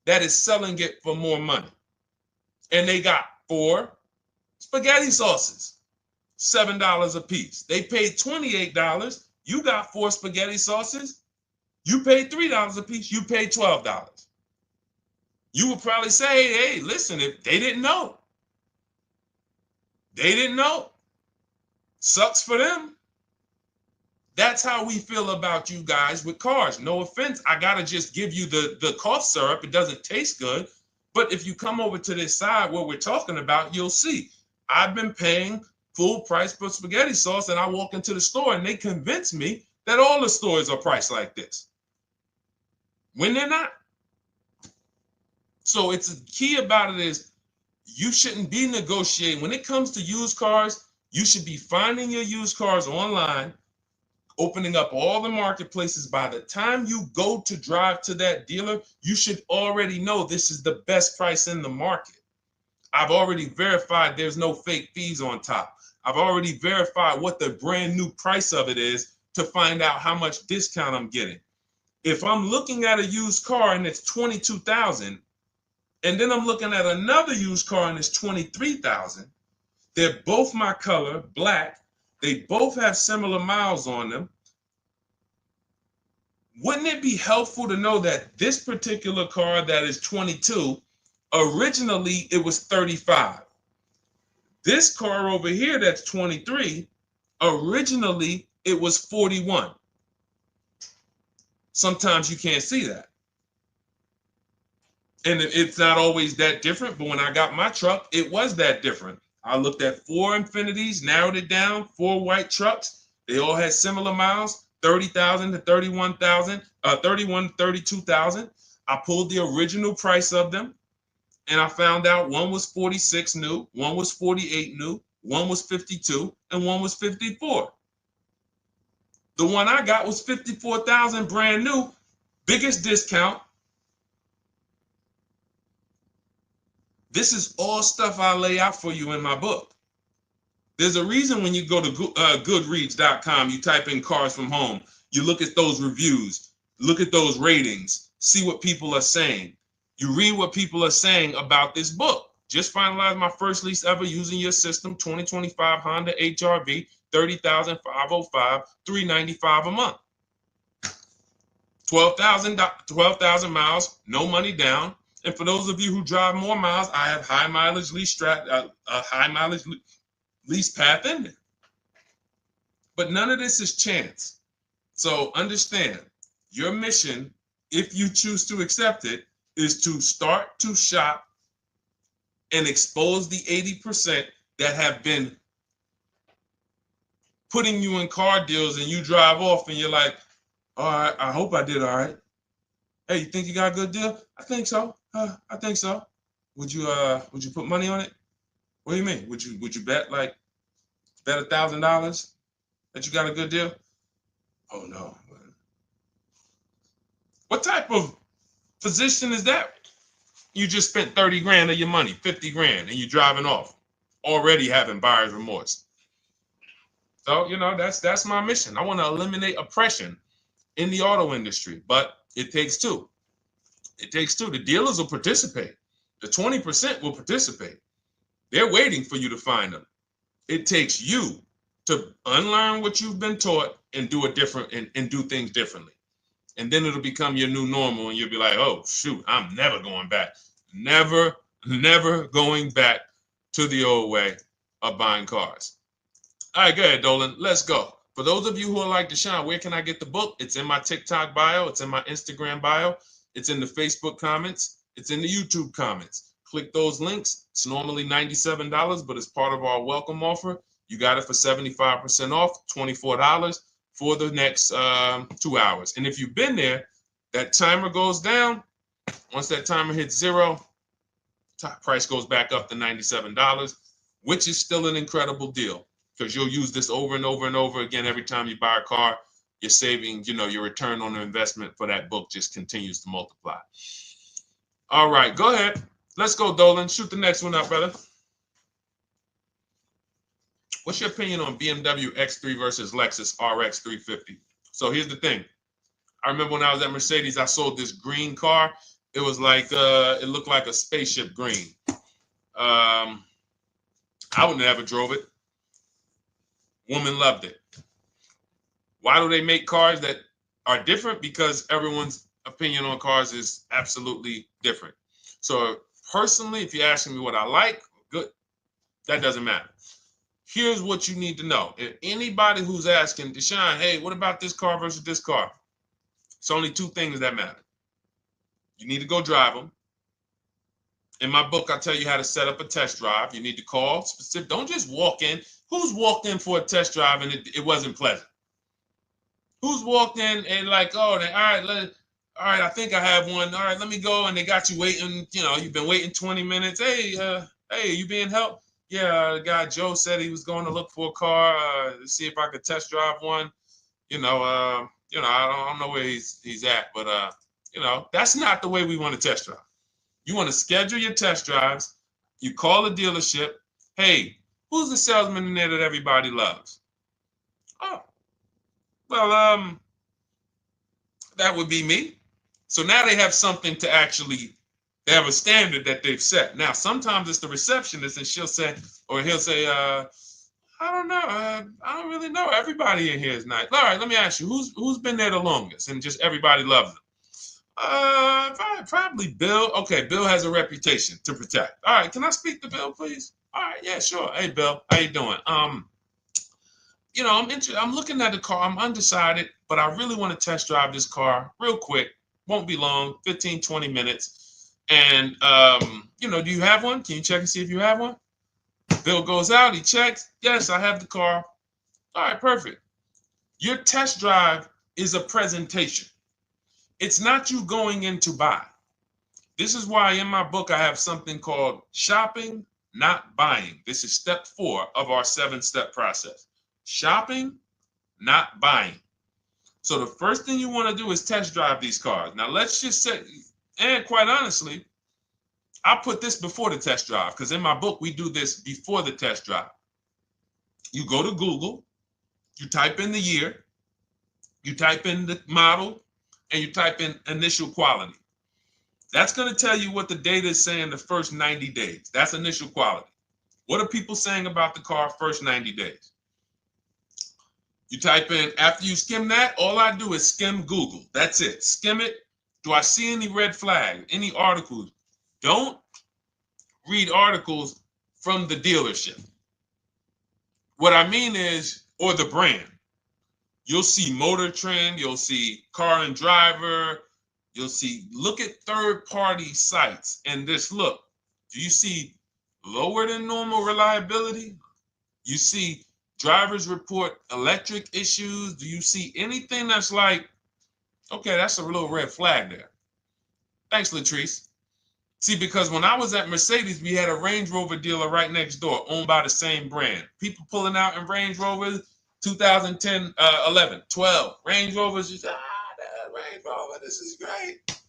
Speaker 1: that is selling it for more money. And they got 4 spaghetti sauces, $7 a piece. They paid $28. You got 4 spaghetti sauces. You paid $3 a piece. You paid $12. You would probably say, hey, listen, if they didn't know. They didn't know. Sucks for them. That's how we feel about you guys with cars. No offense. I got to just give you the cough syrup. It doesn't taste good. But if you come over to this side where we're talking about, you'll see. I've been paying full price for spaghetti sauce, and I walk into the store and they convince me that all the stores are priced like this, when they're not. So it's the key about it is you shouldn't be negotiating. When it comes to used cars, you should be finding your used cars online, opening up all the marketplaces. By the time you go to drive to that dealer, you should already know this is the best price in the market. I've already verified there's no fake fees on top. I've already verified what the brand new price of it is to find out how much discount I'm getting. If I'm looking at a used car and it's $22,000, and then I'm looking at another used car and it's $23,000, they're both my color, black. They both have similar miles on them. Wouldn't it be helpful to know that this particular car that is 22, originally it was 35. This car over here that's 23, originally it was 41. Sometimes you can't see that. And it's not always that different, but when I got my truck, it was that different. I looked at 4 Infinities, narrowed it down, 4 white trucks. They all had similar miles, 30,000 to 31,000, 31 to 32,000. I pulled the original price of them, and I found out one was 46 new, one was 48 new, one was 52, and one was 54. The one I got was 54,000 brand new, biggest discount. This is all stuff I lay out for you in my book. There's a reason when you go to Goodreads.com, you type in cars from home, you look at those reviews, look at those ratings, see what people are saying. You read what people are saying about this book. Just finalized my first lease ever using your system, 2025 Honda HR-V, 30,505, $395 a month. 12,000 miles, no money down. And for those of you who drive more miles, I have high mileage lease lease path in there. But none of this is chance. So understand, your mission, if you choose to accept it, is to start to shop and expose the 80% that have been putting you in car deals, and you drive off and you're like, all right, I hope I did all right. Hey, you think you got a good deal? I think so. I think so. Would you put money on it? What do you mean? Would you bet $1,000 that you got a good deal? Oh no. What type of position is that? You just spent 30 grand of your money, 50 grand, and you're driving off, already having buyer's remorse. So, that's my mission. I want to eliminate oppression in the auto industry, but it takes two. It takes two. The dealers will participate. The 20% will participate. They're waiting for you to find them. It takes you to unlearn what you've been taught and do it different and do things differently. And then it'll become your new normal, and you'll be like, oh, shoot, I'm never going back. Never going back to the old way of buying cars. All right, go ahead, Dolan. Let's go. For those of you who are like Deshone, where can I get the book? It's in my TikTok bio. It's in my Instagram bio. It's in the Facebook comments. It's in the YouTube comments. Click those links. It's normally $97, but it's part of our welcome offer. You got it for 75% off, $24 for the next 2 hours. And if you've been there, that timer goes down. Once that timer hits 0, top price goes back up to $97, which is still an incredible deal because you'll use this over and over and over again every time you buy a car. You're saving, your return on the investment for that book just continues to multiply. All right, go ahead. Let's go, Dolan. Shoot the next one up, brother. What's your opinion on BMW X3 versus Lexus RX 350? So here's the thing. I remember when I was at Mercedes, I sold this green car. It was like, it looked like a spaceship green. I would never drove it. Woman loved it. Why do they make cars that are different? Because everyone's opinion on cars is absolutely different. So personally, if you're asking me what I like, good, that doesn't matter. Here's what you need to know. If anybody who's asking, Deshone, hey, what about this car versus this car? It's only two things that matter. You need to go drive them. In my book, I tell you how to set up a test drive. You need to call specific. Don't just walk in. Who's walked in for a test drive and it wasn't pleasant? Who's walked in and like, oh, all right, I think I have one. All right, let me go. And they got you waiting. You've been waiting 20 minutes. Hey, you being helped? Yeah, the guy Joe said he was going to look for a car to see if I could test drive one. I don't know where he's at, but that's not the way we want to test drive. You want to schedule your test drives. You call the dealership. Hey, who's the salesman in there that everybody loves? Oh, well, that would be me. So now they have something to actually, they have a standard that they've set. Now, sometimes it's the receptionist and he'll say, I don't know. I don't really know. Everybody in here is nice. All right, let me ask you, who's been there the longest? And just everybody loves them. Probably Bill. Okay, Bill has a reputation to protect. All right, can I speak to Bill, please? All right, yeah, sure. Hey, Bill, how you doing? I'm looking at the car. I'm undecided, but I really want to test drive this car real quick. Won't be long, 15, 20 minutes. And do you have one? Can you check and see if you have one? Bill goes out, he checks. Yes, I have the car. All right, perfect. Your test drive is a presentation. It's not you going in to buy. This is why in my book I have something called shopping, not buying. This is step 4 of our 7-step process. Shopping, not buying. So the first thing you want to do is test drive these cars. Now let's just say, and quite honestly, I put this before the test drive because in my book we do this before the test drive. You go to Google, you type in the year, you type in the model, and you type in initial quality. That's going to tell you what the data is saying the first 90 days. That's initial quality. What are people saying about the car first 90 days? You type in, after you skim that, all I do is skim Google. That's it. Skim it. Do I see any red flags, any articles? Don't read articles from the dealership. What I mean is, or the brand. You'll see Motor Trend, you'll see Car and Driver, look at third-party sites and just look. Do you see lower than normal reliability? You see drivers report electric issues? Do you see anything that's like, okay, that's a little red flag there? Thanks, Latrice. See, because when I was at Mercedes, we had a Range Rover dealer right next door owned by the same brand. People pulling out in Range Rovers, 2010, 11, 12. Range Rovers, just, that Range Rover, this is great.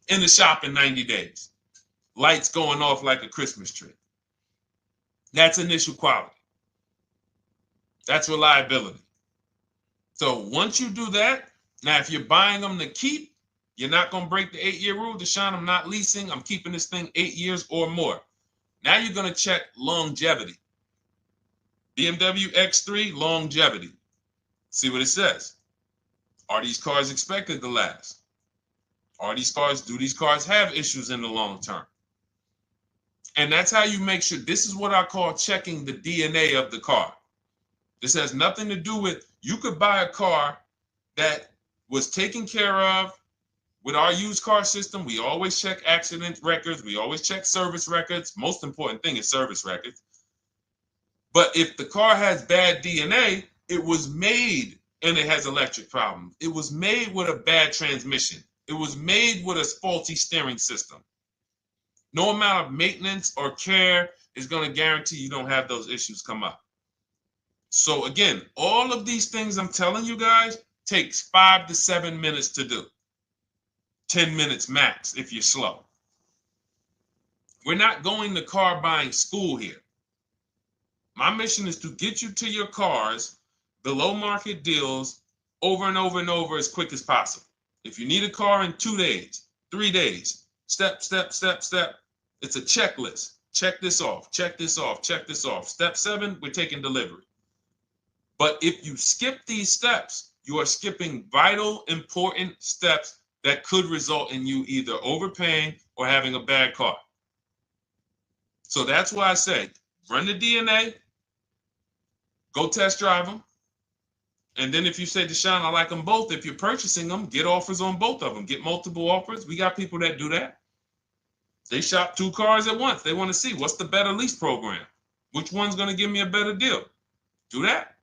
Speaker 1: In the shop in 90 days. Lights going off like a Christmas tree. That's initial quality. That's reliability. So once you do that, now if you're buying them to keep, you're not going to break the 8-year rule. Deshone, I'm not leasing. I'm keeping this thing 8 years or more. Now you're going to check longevity. BMW X3, longevity. See what it says. Are these cars expected to last? Do these cars have issues in the long term? And that's how you make sure. This is what I call checking the DNA of the car. This has nothing to do with, you could buy a car that was taken care of with our used car system. We always check accident records. We always check service records. Most important thing is service records. But if the car has bad DNA, it was made and it has electric problems. It was made with a bad transmission. It was made with a faulty steering system. No amount of maintenance or care is going to guarantee you don't have those issues come up. So again, all of these things I'm telling you guys takes 5 to 7 minutes to do. 10 minutes max if you're slow. We're not going to car buying school here. My mission is to get you to your cars below market deals over and over and over as quick as possible. If you need a car in 2 days, 3 days, step, step, step, step. It's a checklist. Check this off, check this off, check this off. Step 7, we're taking delivery. But if you skip these steps, you are skipping vital, important steps that could result in you either overpaying or having a bad car. So that's why I say, run the DNA, go test drive them. And then if you say, Deshone, I like them both, if you're purchasing them, get offers on both of them. Get multiple offers. We got people that do that. They shop 2 cars at once. They want to see what's the better lease program. Which one's going to give me a better deal? Do that.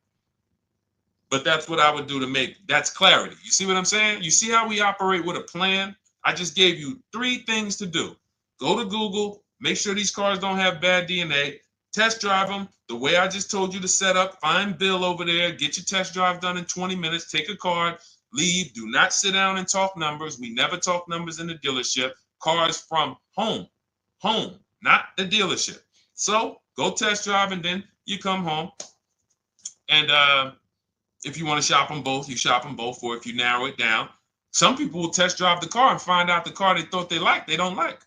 Speaker 1: But that's what I would do to make, that's clarity. You see what I'm saying? You see how we operate with a plan? I just gave you 3 things to do. Go to Google, make sure these cars don't have bad DNA, test drive them the way I just told you to set up, find Bill over there, get your test drive done in 20 minutes, take a card, leave, do not sit down and talk numbers. We never talk numbers in the dealership. Cars from home, not the dealership. So go test drive and then you come home. And if you want to shop them both, you shop them both. Or if you narrow it down, some people will test drive the car and find out the car they thought they liked, they don't like.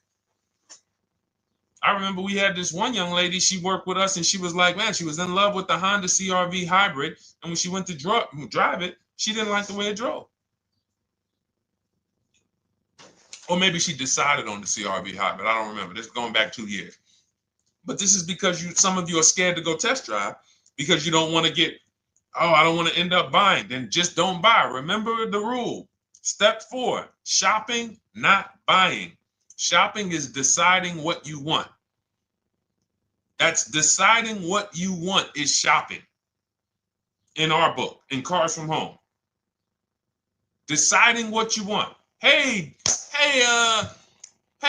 Speaker 1: I remember we had this one young lady, she worked with us and she was like, man, she was in love with the Honda CR-V hybrid. And when she went to drive it, she didn't like the way it drove. Or maybe she decided on the CR-V hybrid. I don't remember. This is going back 2 years. But this is because some of you are scared to go test drive because you don't want to get, oh, I don't want to end up buying. Then just don't buy. Remember the rule. Step 4, shopping, not buying. Shopping is deciding what you want. That's deciding what you want is shopping in our book, in Cars from Home. Deciding what you want. Hey,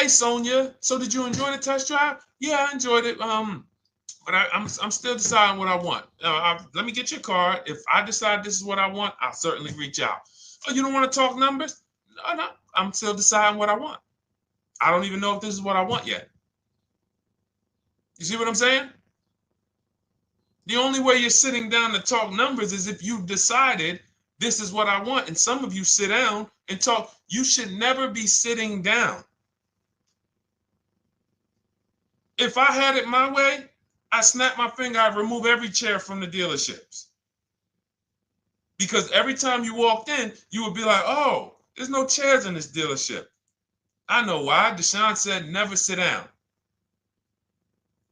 Speaker 1: Sonia. So did you enjoy the test drive? Yeah, I enjoyed it. But I'm still deciding what I want. Let me get your card. If I decide this is what I want, I'll certainly reach out. Oh, you don't want to talk numbers? No, I'm still deciding what I want. I don't even know if this is what I want yet. You see what I'm saying? The only way you're sitting down to talk numbers is if you've decided this is what I want. And some of you sit down and talk. You should never be sitting down. If I had it my way, I snap my finger, I'd remove every chair from the dealerships. Because every time you walked in, you would be like, oh, there's no chairs in this dealership. I know why. Deshone said never sit down.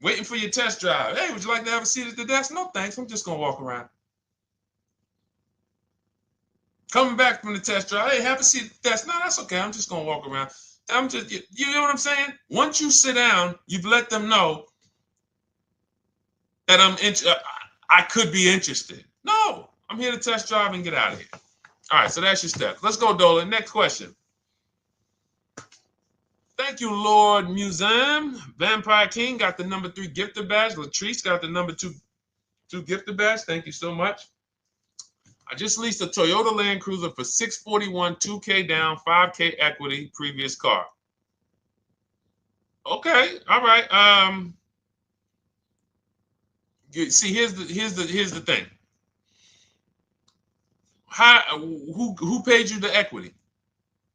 Speaker 1: Waiting for your test drive. Hey, would you like to have a seat at the desk? No, thanks. I'm just going to walk around. Coming back from the test drive. Hey, have a seat at the desk. No, that's okay. I'm just going to walk around. You know what I'm saying? Once you sit down, you've let them know that I could be interested. No, I'm here to test drive and get out of here. All right, so that's your steps. Let's go, Dolan. Next question. Thank you, Lord Museum. Vampire King got the number 3 gifter badge. Latrice got the number 2 gifter badge. Thank you so much. I just leased a Toyota Land Cruiser for $641, $2K down, $5K equity, previous car. Okay, all right. See, here's the thing. Who paid you the equity?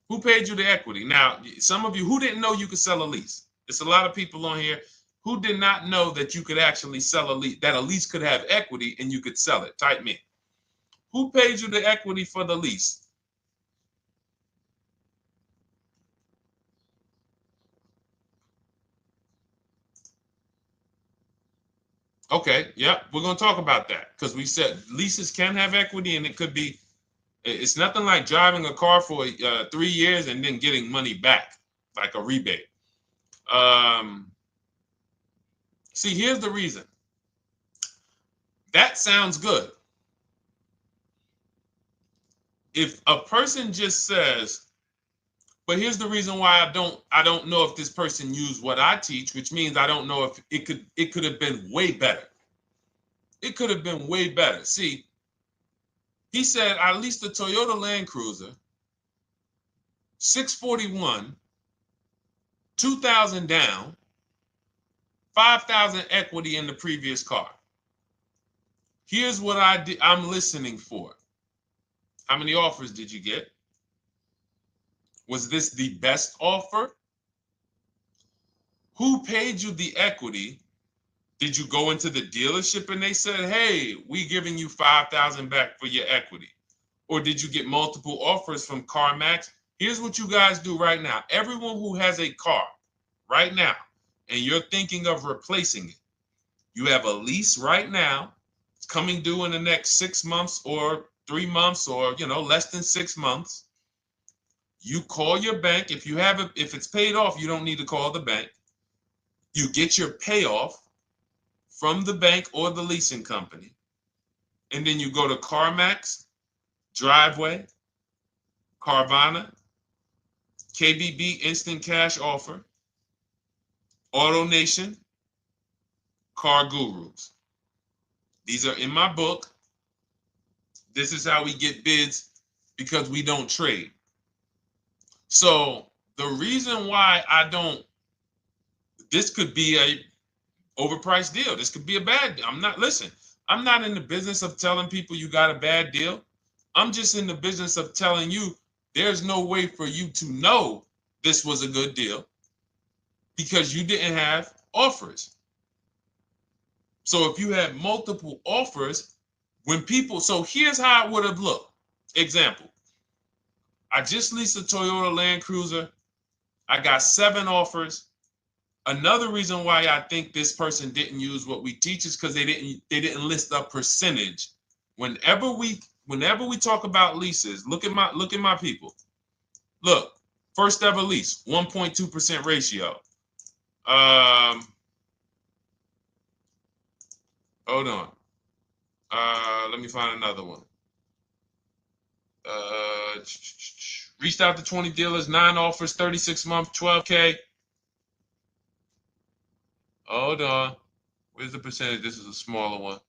Speaker 1: Who paid you the equity? Now, some of you who didn't know you could sell a lease. There's a lot of people on here who did not know that you could actually sell a lease, that a lease could have equity and you could sell it. Type me. Who paid you the equity for the lease? Okay, yep, we're going to talk about that because we said leases can have equity and it could be, it's nothing like driving a car for 3 years and then getting money back, like a rebate. See, here's the reason. That sounds good. If a person just says, But here's the reason why I don't know if this person used what I teach, which means I don't know if it could have been way better. It could have been way better. See, he said I leased a Toyota Land Cruiser, 641, 2,000 down, 5,000 equity in the previous car. Here's what I'm listening for. How many offers did you get? Was this the best offer? Who paid you the equity? Did you go into the dealership and they said, hey, we giving you 5,000 back for your equity? Or did you get multiple offers from CarMax? Here's what you guys do right now. Everyone who has a car right now, and you're thinking of replacing it, you have a lease right now. It's coming due in the next 6 months or 3 months or, less than 6 months. You call your bank. If it's paid off, you don't need to call the bank. You get your payoff from the bank or the leasing company. And then you go to CarMax, Driveway, Carvana, KBB Instant Cash Offer, AutoNation, Car Gurus. These are in my book. This is how we get bids because we don't trade. So the reason why this could be a overpriced deal. This could be a bad deal. I'm not in the business of telling people you got a bad deal. I'm just in the business of telling you there's no way for you to know this was a good deal because you didn't have offers. So if you had multiple offers, so here's how it would have looked. Example, I just leased a Toyota Land Cruiser. I got 7 offers. Another reason why I think this person didn't use what we teach is because they didn't list a percentage. Whenever we talk about leases, look at my people. Look, first ever lease, 1.2% ratio. Hold on. Let me find another one. Reached out to 20 dealers, 9 offers, 36 months, 12K. Hold on. Where's the percentage? This is a smaller one.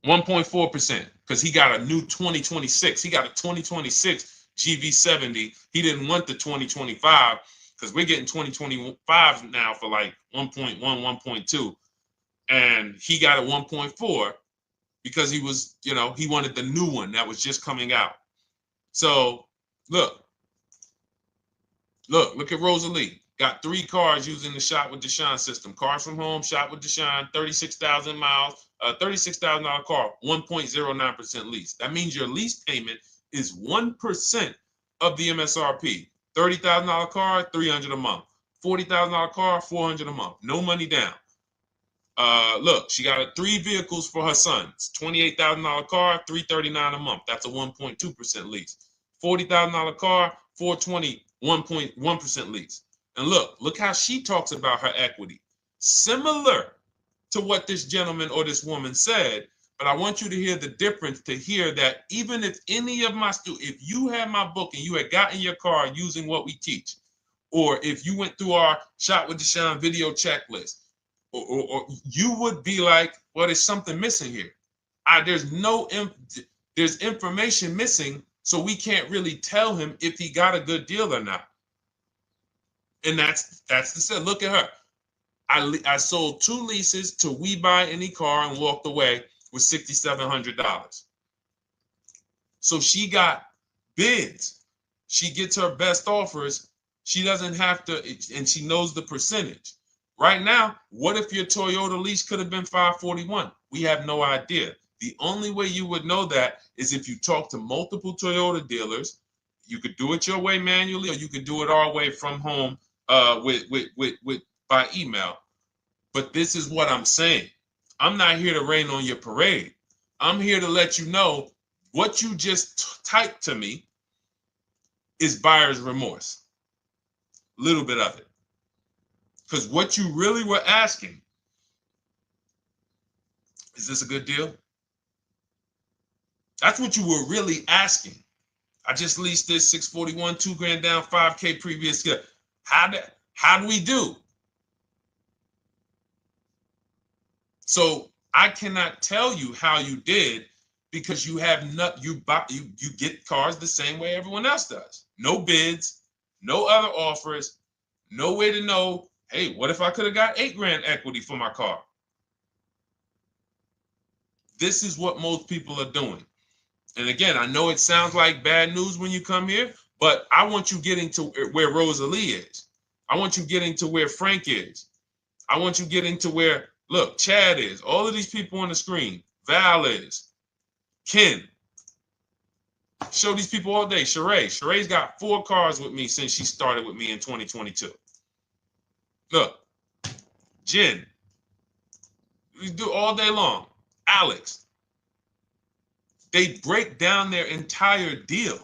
Speaker 1: 1.4%, because he got a new 2026. He got a 2026 GV70. He didn't want the 2025 because we're getting 2025 now for like 1.1, 1.2. And he got a 1.4 because he was, he wanted the new one that was just coming out. So look at Rosalie. Got 3 cars using the Shop with Deshone system. Cars from home, Shop with Deshone, 36,000 miles, $36,000 car, 1.09% lease. That means your lease payment is 1% of the MSRP. $30,000 car, $300 a month. $40,000 car, $400 a month. No money down. Look, she got 3 vehicles for her sons. $28,000 car, $339 a month. That's a 1.2% lease. $40,000 car, $420, 1.1% lease. And look how she talks about her equity. Similar to what this gentleman or this woman said, but I want you to hear the difference, to hear that even if any of my students, if you had my book and you had gotten your car using what we teach, or if you went through our Shop with Deshone video checklist, or you would be like, well, there's something missing here. There's information missing, so we can't really tell him if he got a good deal or not. And that's the set. Look at her. I sold 2 leases to We Buy Any Car and walked away with $6,700. So she got bids. She gets her best offers. She doesn't have to, and she knows the percentage. Right now, what if your Toyota lease could have been $541? We have no idea. The only way you would know that is if you talk to multiple Toyota dealers. You could do it your way manually, or you could do it our way from home by email. But this is what I'm saying. I'm not here to rain on your parade. I'm here to let you know what you just typed to me is buyer's remorse. A little bit of it. Because what you really were asking, is this a good deal? That's what you were really asking. I just leased this 641, 2 grand down, 5K previous year. How do we do? So I cannot tell you how you did because you have not you get cars the same way everyone else does. No bids, no other offers, no way to know, hey, what if I could have got 8 grand equity for my car? This is what most people are doing. And again, I know it sounds like bad news when you come here, but I want you getting to where Rosalie is. I want you getting to where Frank is. I want you getting to where, look, Chad is. All of these people on the screen. Val is. Ken. Show these people all day. Sheree. Sheree's got 4 cars with me since she started with me in 2022. Look. Jen. We do all day long. Alex. They break down their entire deal.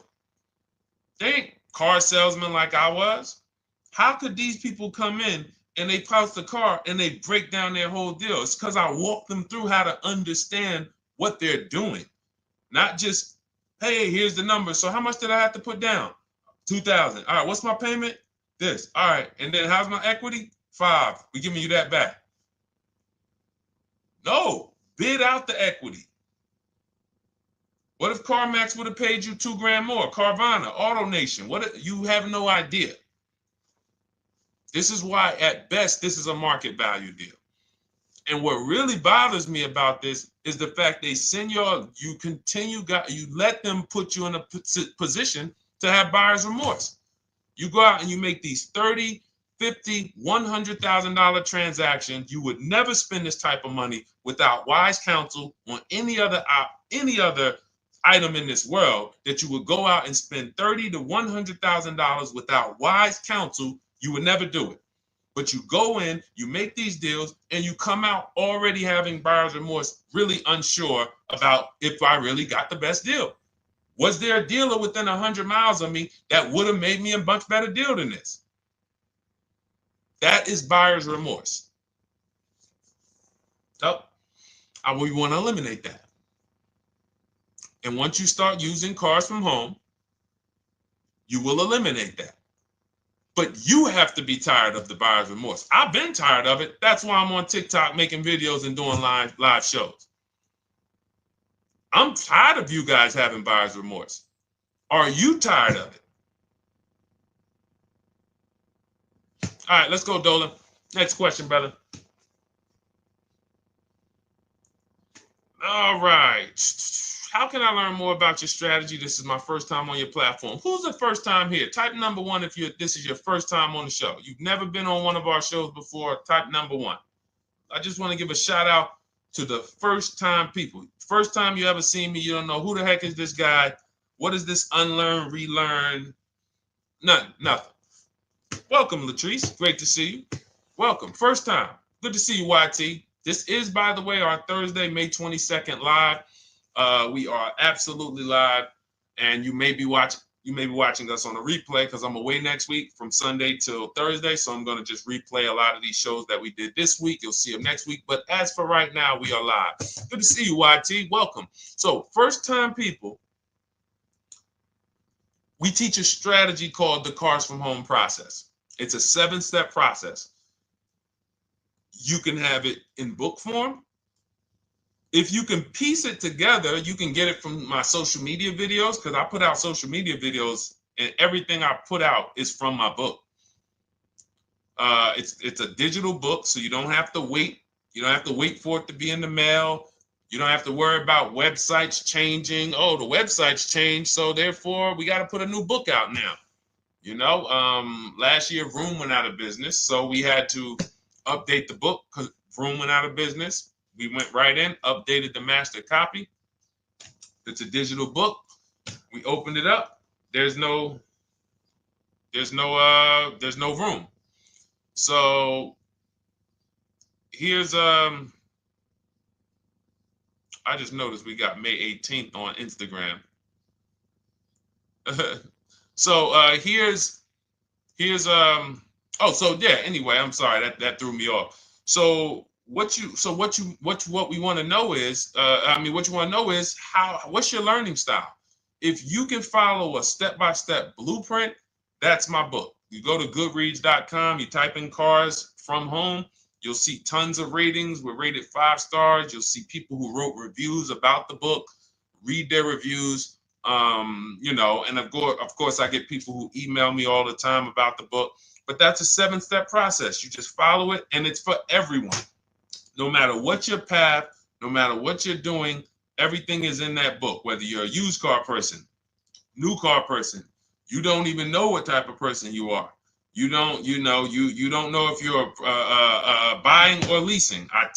Speaker 1: They ain't car salesmen like I was. How could these people come in and they pounce the car and they break down their whole deal? It's because I walk them through how to understand what they're doing. Not just, hey, here's the number. So how much did I have to put down? 2,000. All right, what's my payment? This. All right, and then how's my equity? 5. We're giving you that back. No, bid out the equity. What if CarMax would have paid you 2 grand more? Carvana, AutoNation, you have no idea. This is why, at best, this is a market value deal. And what really bothers me about this is the fact they send you let them put you in a position to have buyer's remorse. You go out and you make these $30,000, $50,000, $100,000 transactions. You would never spend this type of money without wise counsel on any other item in this world. That you would go out and spend $30,000 to $100,000 without wise counsel. You would never do it. But you go in, you make these deals, and you come out already having buyer's remorse, really unsure about if I really got the best deal. Was there a dealer within 100 miles of me that would have made me a much better deal than this? That is buyer's remorse. So we want to eliminate that. And once you start using cars from home, you will eliminate that. But you have to be tired of the buyer's remorse. I've been tired of it. That's why I'm on TikTok making videos and doing live shows. I'm tired of you guys having buyer's remorse. Are you tired of it? All right, let's go, Dolan. Next question, brother. All right. How can I learn more about your strategy? This is my first time on your platform. Who's the first time here? Type number 1 if this is your first time on the show. You've never been on one of our shows before. Type number 1. I just want to give a shout out to the first time people. First time you ever seen me, you don't know who the heck is this guy. What is this unlearn, relearn? Nothing. Welcome, Latrice. Great to see you. Welcome. First time. Good to see you, YT. This is, by the way, our Thursday, May 22nd live. We are absolutely live, and you may be watching us on a replay because I'm away next week from Sunday till Thursday, so I'm going to just replay a lot of these shows that we did this week. You'll see them next week, but as for right now, we are live. Good to see you, YT. Welcome. So, first time people, we teach a strategy called the Cars from Home process. It's a 7-step process. You can have it in book form. If you can piece it together, you can get it from my social media videos, because I put out social media videos and everything I put out is from my book. It's a digital book, so you don't have to wait. You don't have to wait for it to be in the mail. You don't have to worry about websites changing. Oh, the website's changed, so therefore we got to put a new book out now. You know, last year Vroom went out of business, so we had to update the book because Vroom went out of business. We went right in, updated the master copy. It's a digital book. We opened it up. There's no room. So here's I just noticed we got May 18th on Instagram. So here's anyway, I'm sorry that threw me off. So what we want to know is what's your learning style? If you can follow a step-by-step blueprint, that's my book. You go to goodreads.com, you type in cars from home, you'll see tons of ratings. We're rated 5 stars. You'll see people who wrote reviews about the book, read their reviews. And of course, I get people who email me all the time about the book. But that's a 7-step process. You just follow it, and it's for everyone. No matter what your path, no matter what you're doing, everything is in that book. Whether you're a used car person, new car person, you don't even know what type of person you are. You don't know if you're buying or leasing. I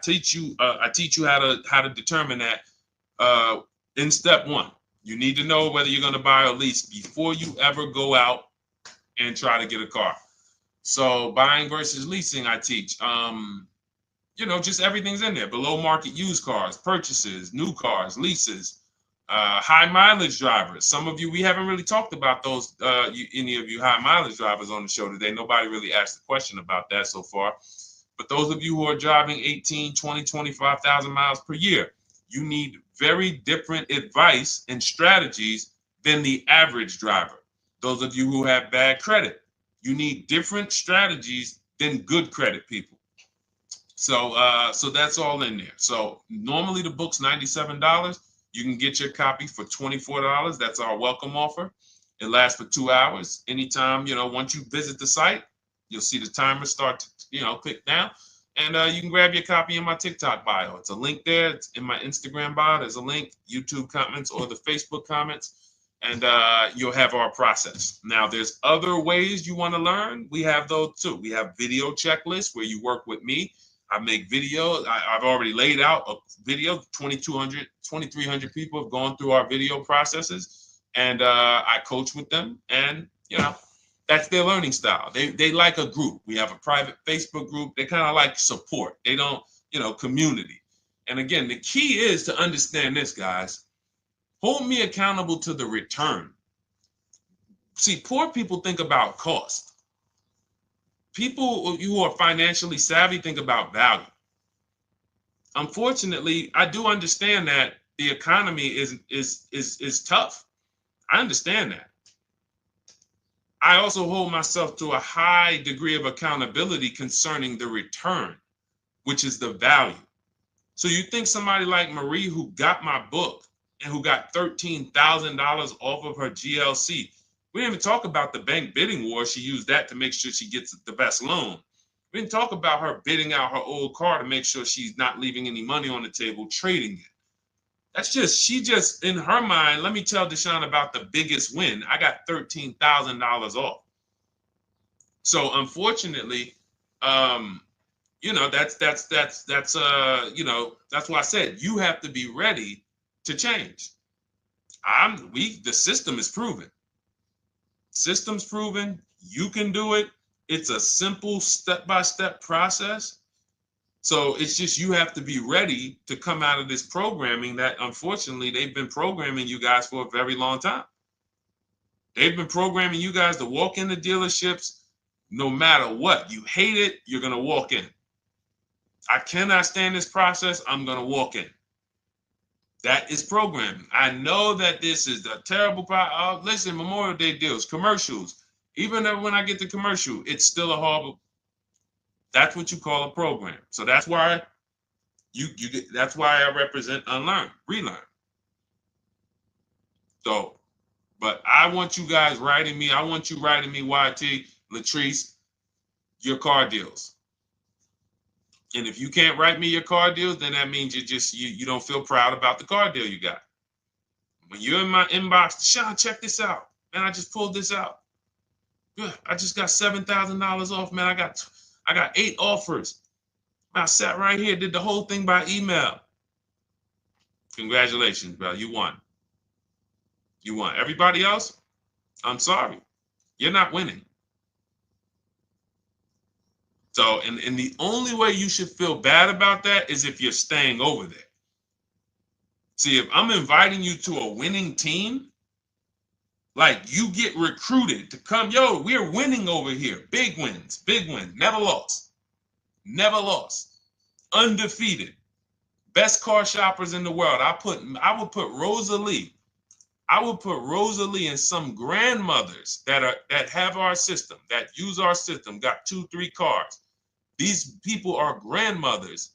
Speaker 1: teach you how to determine that in step 1. You need to know whether you're going to buy or lease before you ever go out and try to get a car. So buying versus leasing, I teach. Just everything's in there. Below market used cars, purchases, new cars, leases, high mileage drivers. Some of you, we haven't really talked about those, any of you high mileage drivers on the show today. Nobody really asked a question about that so far. But those of you who are driving 18, 20, 25,000 miles per year, you need very different advice and strategies than the average driver. Those of you who have bad credit, you need different strategies than good credit people. So that's all in there. So normally the book's $97. You can get your copy for $24. That's our welcome offer. It lasts for 2 hours. Anytime, once you visit the site, you'll see the timer start to, click down. And you can grab your copy in my TikTok bio. It's a link there. It's in my Instagram bio. There's a link, YouTube comments or the Facebook comments. And you'll have our process. Now, there's other ways you want to learn. We have those too. We have video checklists where you work with me. I make videos. I've already laid out a video. 2,300 people have gone through our video processes, and I coach with them. And that's their learning style. They like a group. We have a private Facebook group. They kind of like support. They don't, community. And again, the key is to understand this, guys. Hold me accountable to the return. See, poor people think about cost. People who are financially savvy think about value. Unfortunately, I do understand that the economy is tough. I understand that. I also hold myself to a high degree of accountability concerning the return, which is the value. So you think somebody like Marie, who got my book and who got $13,000 off of her GLC, we didn't even talk about the bank bidding war. She used that to make sure she gets the best loan. We didn't talk about her bidding out her old car to make sure she's not leaving any money on the table, trading it. She just, in her mind, let me tell Deshone about the biggest win. I got $13,000 off. So unfortunately, that's why I said you have to be ready to change. The system is proven. System's proven. You can do it. It's a simple step-by-step process. So it's just you have to be ready to come out of this programming that unfortunately they've been programming you guys for a very long time. They've been programming you guys to walk into dealerships no matter what. You hate it, you're going to walk in. I cannot stand this process, I'm going to walk in. That is programming. I know that this is the terrible part. Listen, Memorial Day deals, commercials. Even when I get the commercial, it's still a horrible. That's what you call a program. So that's why that's why I represent unlearn, relearn. So, but I want you guys writing me. I want you writing me, YT, Latrice, your car deals. And if you can't write me your car deals, then that means you don't feel proud about the car deal you got. When you're in my inbox, Deshone, check this out. Man, I just pulled this out. Good. I just got $7,000 off, man. I got 8 offers. I sat right here, did the whole thing by email. Congratulations, bro. You won. You won. Everybody else, I'm sorry. You're not winning. So, and the only way you should feel bad about that is if you're staying over there. See, if I'm inviting you to a winning team, like you get recruited to come, yo, we're winning over here. Big wins, never lost. Never lost. Undefeated. Best car shoppers in the world. I would put Rosalie I would put Rosalie and some grandmothers that have our system, that use our system, got 2-3 cars. These people are grandmothers.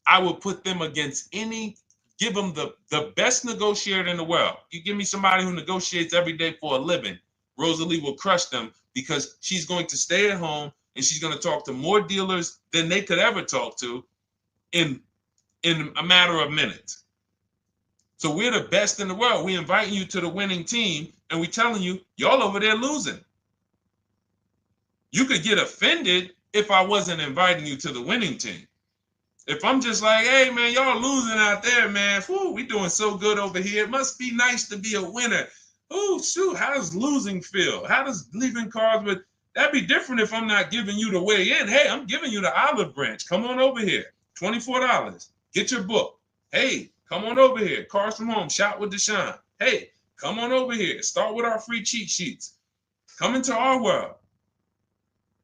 Speaker 1: I would put them against give them the best negotiator in the world. You give me somebody who negotiates every day for a living, Rosalie will crush them because she's going to stay at home and she's going to talk to more dealers than they could ever talk to in a matter of minutes. So we're the best in the world. We inviting you to the winning team and we telling you, y'all over there losing. You could get offended if I wasn't inviting you to the winning team. If I'm just like, hey, man, y'all losing out there, man. Whew, we doing so good over here. It must be nice to be a winner. Oh, shoot, how does losing feel? How does leaving cars with... That'd be different if I'm not giving you the way in. Hey, I'm giving you the olive branch. Come on over here. $24. Get your book. Hey, come on over here. Cars from Home. Shop with Deshone. Hey, come on over here. Start with our free cheat sheets. Come into our world.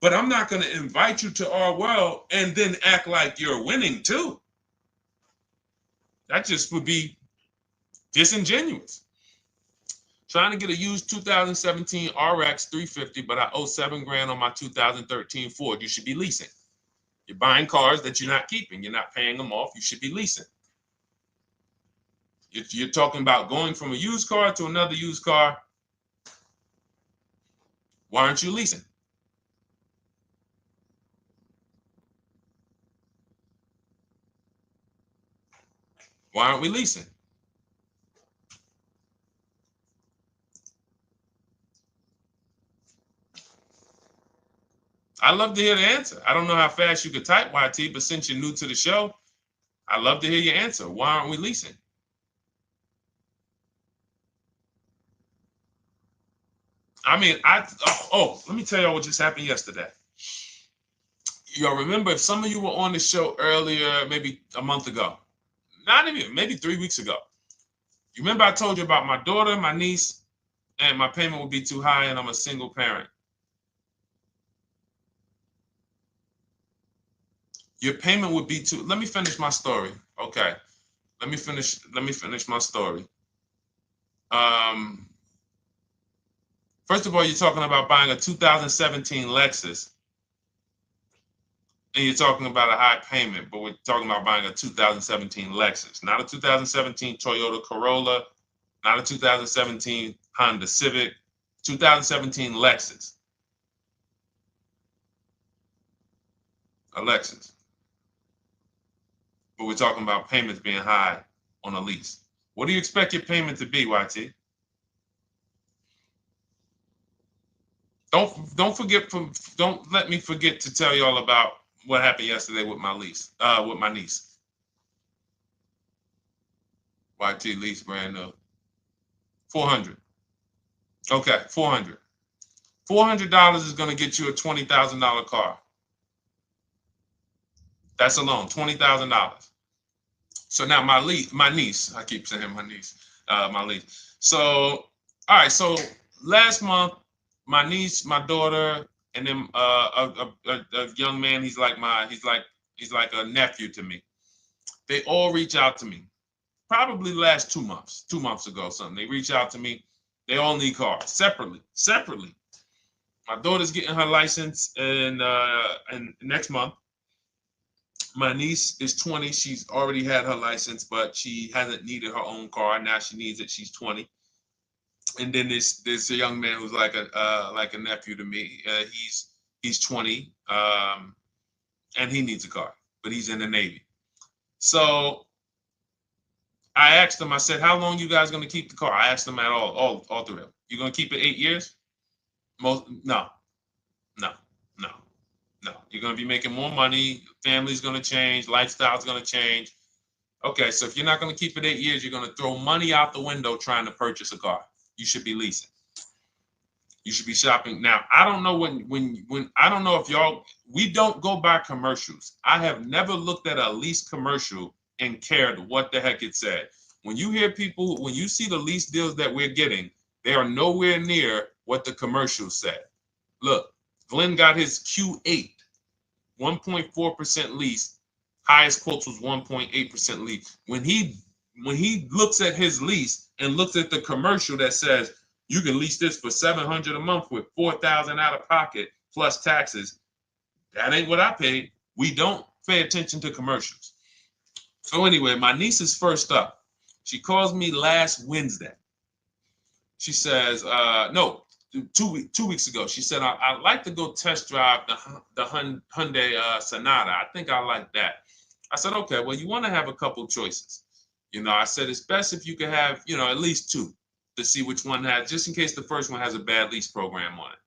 Speaker 1: But I'm not going to invite you to our world and then act like you're winning too. That just would be disingenuous. Trying to get a used 2017 RX 350, but I owe $7,000 on my 2013 Ford. You should be leasing. You're buying cars that you're not keeping. You're not paying them off. You should be leasing. You're talking about going from a used car to another used car. Why aren't you leasing? Why aren't we leasing? I'd love to hear the answer. I don't know how fast you could type, YT, but since you're new to the show, I'd love to hear your answer. Why aren't we leasing? I mean, let me tell y'all what just happened yesterday. Y'all remember, if some of you were on the show earlier, maybe a month ago, not even, maybe 3 weeks ago, you remember I told you about my daughter, my niece, and my payment would be too high and I'm a single parent. Your payment would be too... Let me finish my story. Okay. Let me finish my story. First of all, you're talking about buying a 2017 Lexus. And you're talking about a high payment, but we're talking about buying a 2017 Lexus, not a 2017 Toyota Corolla, not a 2017 Honda Civic, 2017 Lexus. A Lexus. But we're talking about payments being high on a lease. What do you expect your payment to be, YT? Don't let me forget to tell y'all about what happened yesterday with my niece. YT lease brand new. 400. Okay, 400. $400 is going to get you a $20,000 car. That's alone, $20,000. So now my niece, I keep saying my niece, my lease. So, all right, so last month, my niece, my daughter, and then a young man, he's like a nephew to me. They all reach out to me. Probably the last 2 months, 2 months ago, something. They reach out to me. They all need cars separately. My daughter's getting her license in next month. My niece is 20. She's already had her license, but she hasn't needed her own car. Now she needs it. She's 20. And then there's a young man who's like a nephew to me. He's 20, and he needs a car, but he's in the Navy. So I asked him. I said, "How long you guys gonna keep the car?" I asked them at all three of them. You gonna keep it 8 years? No. You're gonna be making more money. Family's gonna change. Lifestyle's gonna change. Okay, so if you're not gonna keep it 8 years, you're gonna throw money out the window trying to purchase a car. You should be leasing. You should be shopping. Now, I don't know when I don't know if we don't go by commercials. I have never looked at a lease commercial and cared what the heck it said. When you see the lease deals that we're getting, they are nowhere near what the commercial said. Look, Glenn got his Q8, 1.4% lease. Highest quotes was 1.8% lease. When he when he looks at his lease and looks at the commercial that says you can lease this for $700 a month with $4,000 out of pocket plus taxes, that ain't what I paid. We don't pay attention to commercials. So anyway, my niece is first up. She calls me last Wednesday. She says, no, 2 weeks ago. She said, I'd like to go test drive the Hyundai Sonata. I think I like that. I said, okay, well, you want to have a couple choices. I said, it's best if you could have, at least two to see which one has, just in case the first one has a bad lease program on it.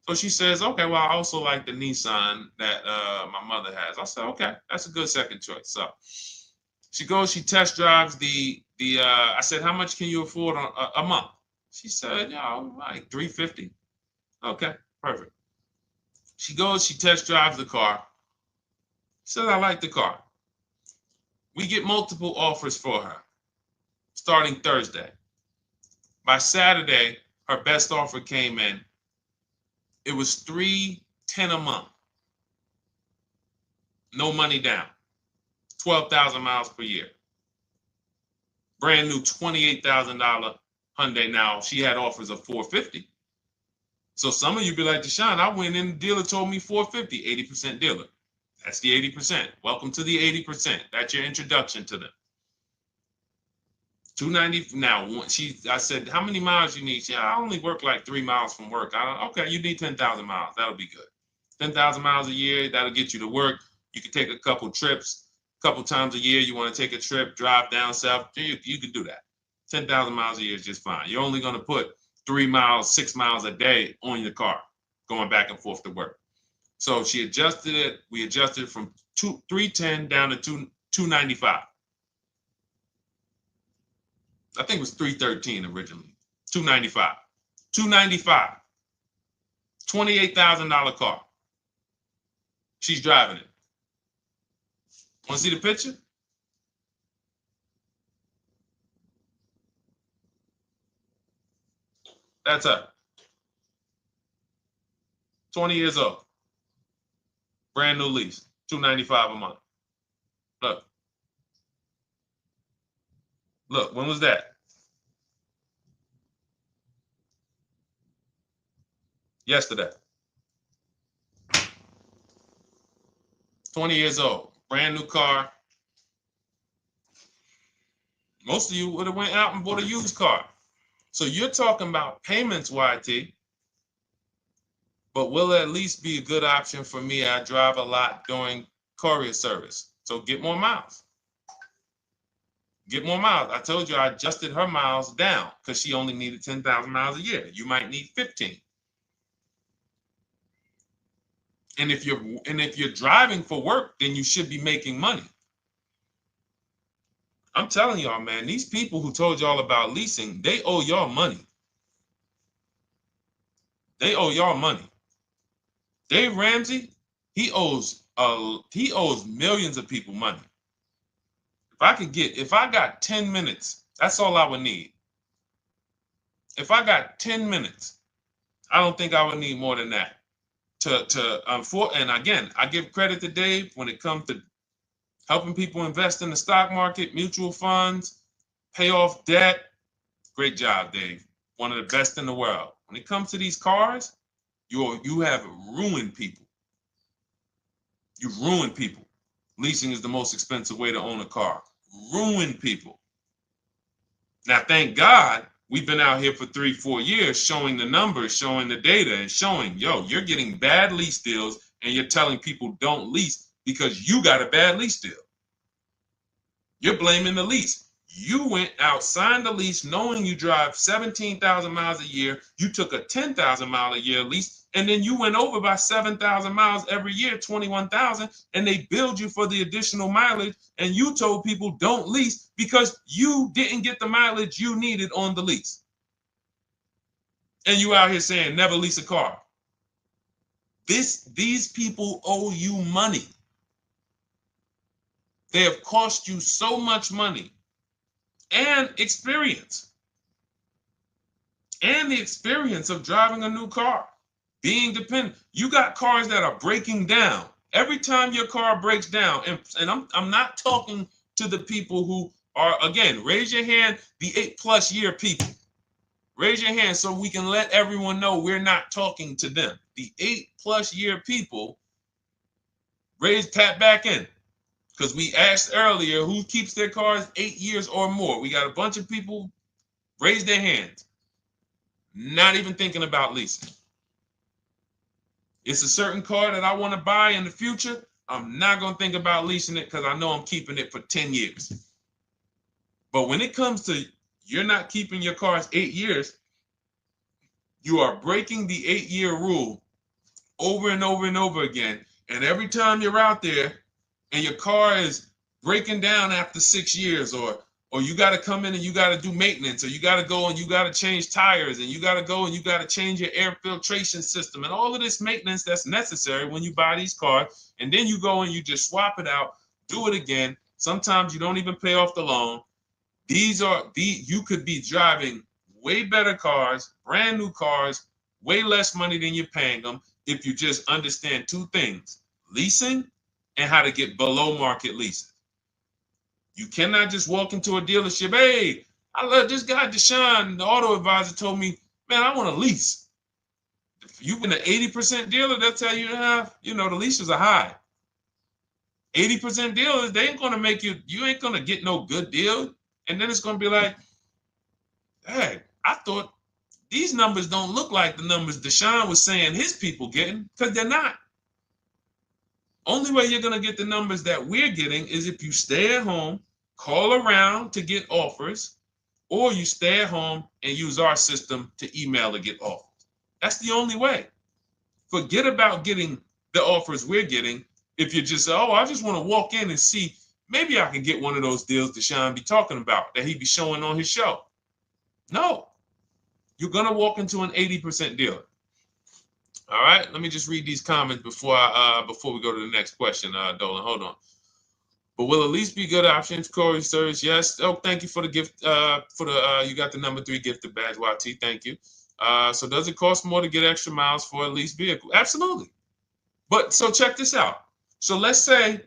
Speaker 1: So she says, okay, well, I also like the Nissan that my mother has. I said, okay, that's a good second choice. So she goes, she test drives I said, how much can you afford a month? She said, like $350. Okay, perfect. She goes, she test drives the car. She said, I like the car. We get multiple offers for her starting Thursday. By Saturday, her best offer came in. It was $310 a month. No money down. 12,000 miles per year. Brand new $28,000 Hyundai. Now, she had offers of $450. So some of you be like, Deshone, I went in, the dealer told me $450, 80% dealer. That's the 80%. Welcome to the 80%. That's your introduction to them. $290. Now, I said, how many miles you need? I only work like 3 miles from work. Okay, you need 10,000 miles. That'll be good. 10,000 miles a year, that'll get you to work. You can take a couple trips, a couple times a year. You want to take a trip, drive down south. You can do that. 10,000 miles a year is just fine. You're only going to put 3 miles, 6 miles a day on your car, going back and forth to work. So she adjusted it. We adjusted it from $310 down to $295. I think it was $313 originally. $295. $295. $28,000 car. She's driving it. Want to see the picture? That's her. 20 years old. Brand new lease. $295 a month. Look. Look, when was that? Yesterday. 20 years old. Brand new car. Most of you would have went out and bought a used car. So you're talking about payments, YT. But will it at least be a good option for me? I drive a lot during courier service. So get more miles. Get more miles. I told you I adjusted her miles down because she only needed 10,000 miles a year. You might need 15. And if you're driving for work, then you should be making money. I'm telling y'all, man, these people who told y'all about leasing, they owe y'all money. They owe y'all money. Dave Ramsey, he owes millions of people money. If I got 10 minutes, that's all I would need. If I got 10 minutes, I don't think I would need more than that. And again, I give credit to Dave when it comes to helping people invest in the stock market, mutual funds, pay off debt. Great job, Dave. One of the best in the world. When it comes to these cars, you have ruined people. You've ruined people. Leasing is the most expensive way to own a car. Ruined people. Now, thank God, we've been out here for 3-4 years showing the numbers, showing the data, and showing, you're getting bad lease deals, and you're telling people don't lease because you got a bad lease deal. You're blaming the lease. You went out, signed the lease, knowing you drive 17,000 miles a year. You took a 10,000 mile a year lease, and then you went over by 7,000 miles every year, 21,000, and they billed you for the additional mileage, and you told people don't lease because you didn't get the mileage you needed on the lease. And you out here saying never lease a car. These people owe you money. They have cost you so much money and experience. And the experience of driving a new car, being dependent. You got cars that are breaking down. Every time your car breaks down, and I'm not talking to the people who Or again, raise your hand, the 8+ year people. Raise your hand so we can let everyone know we're not talking to them. The 8+ year people, tap back in. Because we asked earlier who keeps their cars 8 years or more. We got a bunch of people raise their hands. Not even thinking about leasing. It's a certain car that I want to buy in the future. I'm not going to think about leasing it because I know I'm keeping it for 10 years. But when it comes to you're not keeping your cars 8 years, you are breaking the 8-year rule over and over and over again. And every time you're out there and your car is breaking down after 6 years, or you got to come in and you got to do maintenance, or you got to go and you got to change tires, and you got to go and you got to change your air filtration system, and all of this maintenance that's necessary when you buy these cars, and then you go and you just swap it out, do it again. Sometimes you don't even pay off the loan. You could be driving way better cars, brand new cars, way less money than you're paying them if you just understand 2 things: leasing and how to get below market leases. You cannot just walk into a dealership. Hey, I love this guy, Deshone, the auto advisor, told me, man, I want a lease. If you've been an 80% dealer, they'll tell you, the leases are high. 80% dealers, they ain't going to make you ain't going to get no good deal. And then it's going to be like, hey, I thought these numbers don't look like the numbers Deshone was saying his people getting, because they're not. Only way you're going to get the numbers that we're getting is if you stay at home, call around to get offers, or you stay at home and use our system to email to get offers. That's the only way. Forget about getting the offers we're getting. If you just say, oh, I just want to walk in and see, maybe I can get one of those deals Deshone be talking about that he be showing on his show. No, you're going to walk into an 80% dealer. All right, let me just read these comments before we go to the next question, Dolan. Hold on. But will at least be good options, Corey Sturge? Yes. Oh, thank you for the gift. You got the number 3 gifted badge, YT. Thank you. So does it cost more to get extra miles for a leased vehicle? Absolutely. But so check this out. So let's say,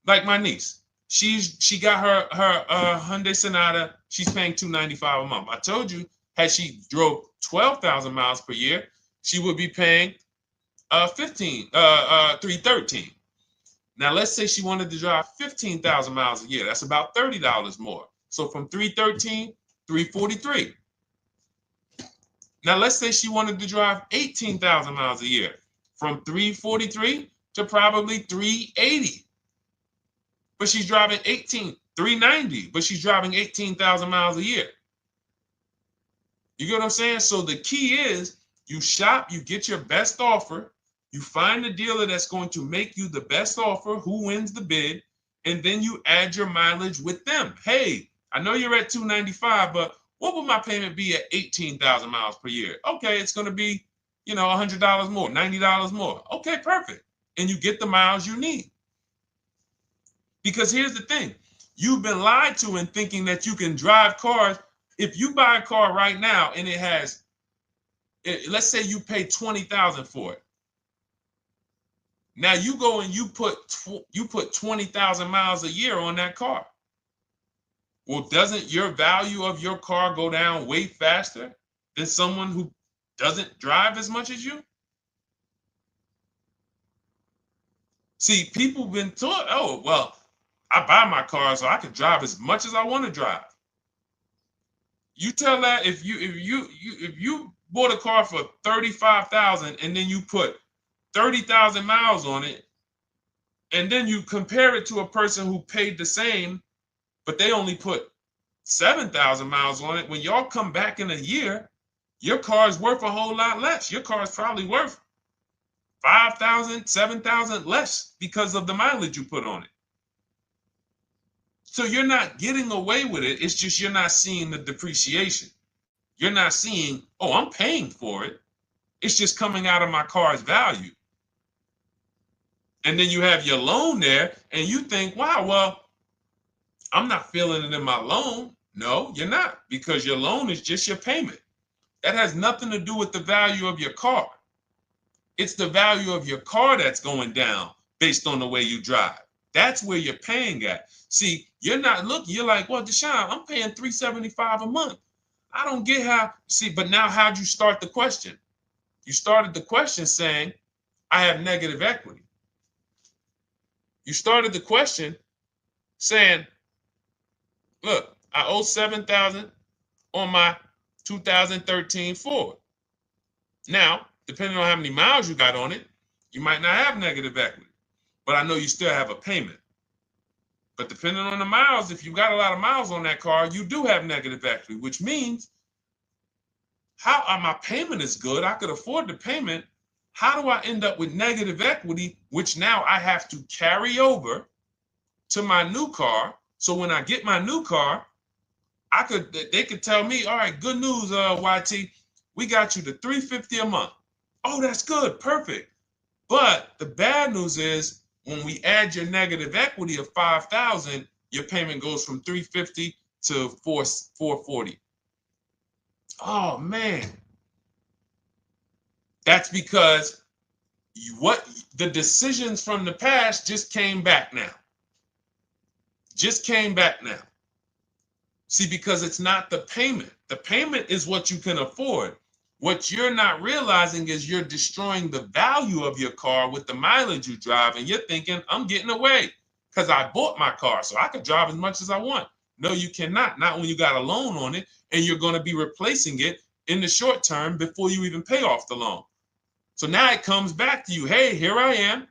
Speaker 1: like my niece, she got her Hyundai Sonata. She's paying $295 a month. I told you, had she drove 12,000 miles per year, she would be paying $313. Now let's say she wanted to drive 15,000 miles a year. That's about $30 more. So from $313, $343. Now let's say she wanted to drive 18,000 miles a year. From $343 to probably $380. But she's driving $390, but she's driving 18,000 miles a year. You get what I'm saying? So the key is you shop, you get your best offer, you find the dealer that's going to make you the best offer, who wins the bid, and then you add your mileage with them. Hey, I know you're at $295, but what would my payment be at 18,000 miles per year? Okay, it's going to be, $100 more, $90 more. Okay, perfect. And you get the miles you need. Because here's the thing. You've been lied to in thinking that you can drive cars. If you buy a car right now and it has, let's say you pay $20,000 for it. Now you go and you put 20,000 miles a year on that car. Well, doesn't your value of your car go down way faster than someone who doesn't drive as much as you? See, people have been taught, oh, well, I buy my car so I can drive as much as I want to drive. You tell that if you bought a car for $35,000 and then you put 30,000 miles on it, and then you compare it to a person who paid the same, but they only put 7,000 miles on it. When y'all come back in a year, your car is worth a whole lot less. Your car is probably worth 5,000, 7,000 less because of the mileage you put on it. So you're not getting away with it. It's just you're not seeing the depreciation. You're not seeing, oh, I'm paying for it. It's just coming out of my car's value. And then you have your loan there and you think, wow, well, I'm not feeling it in my loan. No, you're not, because your loan is just your payment. That has nothing to do with the value of your car. It's the value of your car that's going down based on the way you drive. That's where you're paying at. See, you're not looking, you're like, well, Deshone, I'm paying $375 a month. I don't get how, see, but now how'd you start the question? You started the question saying, I have negative equity. You started the question saying, look, I owe $7,000 on my 2013 Ford. Now, depending on how many miles you got on it, you might not have negative equity, but I know you still have a payment. But depending on the miles, if you got a lot of miles on that car, you do have negative equity, which means my payment is good. I could afford the payment. How do I end up with negative equity, which now I have to carry over to my new car? So when I get my new car, they could tell me, all right, good news, YT, we got you to $350 a month. Oh, that's good, perfect. But the bad news is when we add your negative equity of $5,000, your payment goes from $350 to $440. Oh man, that's because the decisions from the past just came back now. Just came back now. See, because it's not the payment. The payment is what you can afford. What you're not realizing is you're destroying the value of your car with the mileage you drive, and you're thinking, I'm getting away because I bought my car so I could drive as much as I want. No, you cannot. Not when you got a loan on it, and you're going to be replacing it in the short term before you even pay off the loan. So now it comes back to you. Hey, here I am.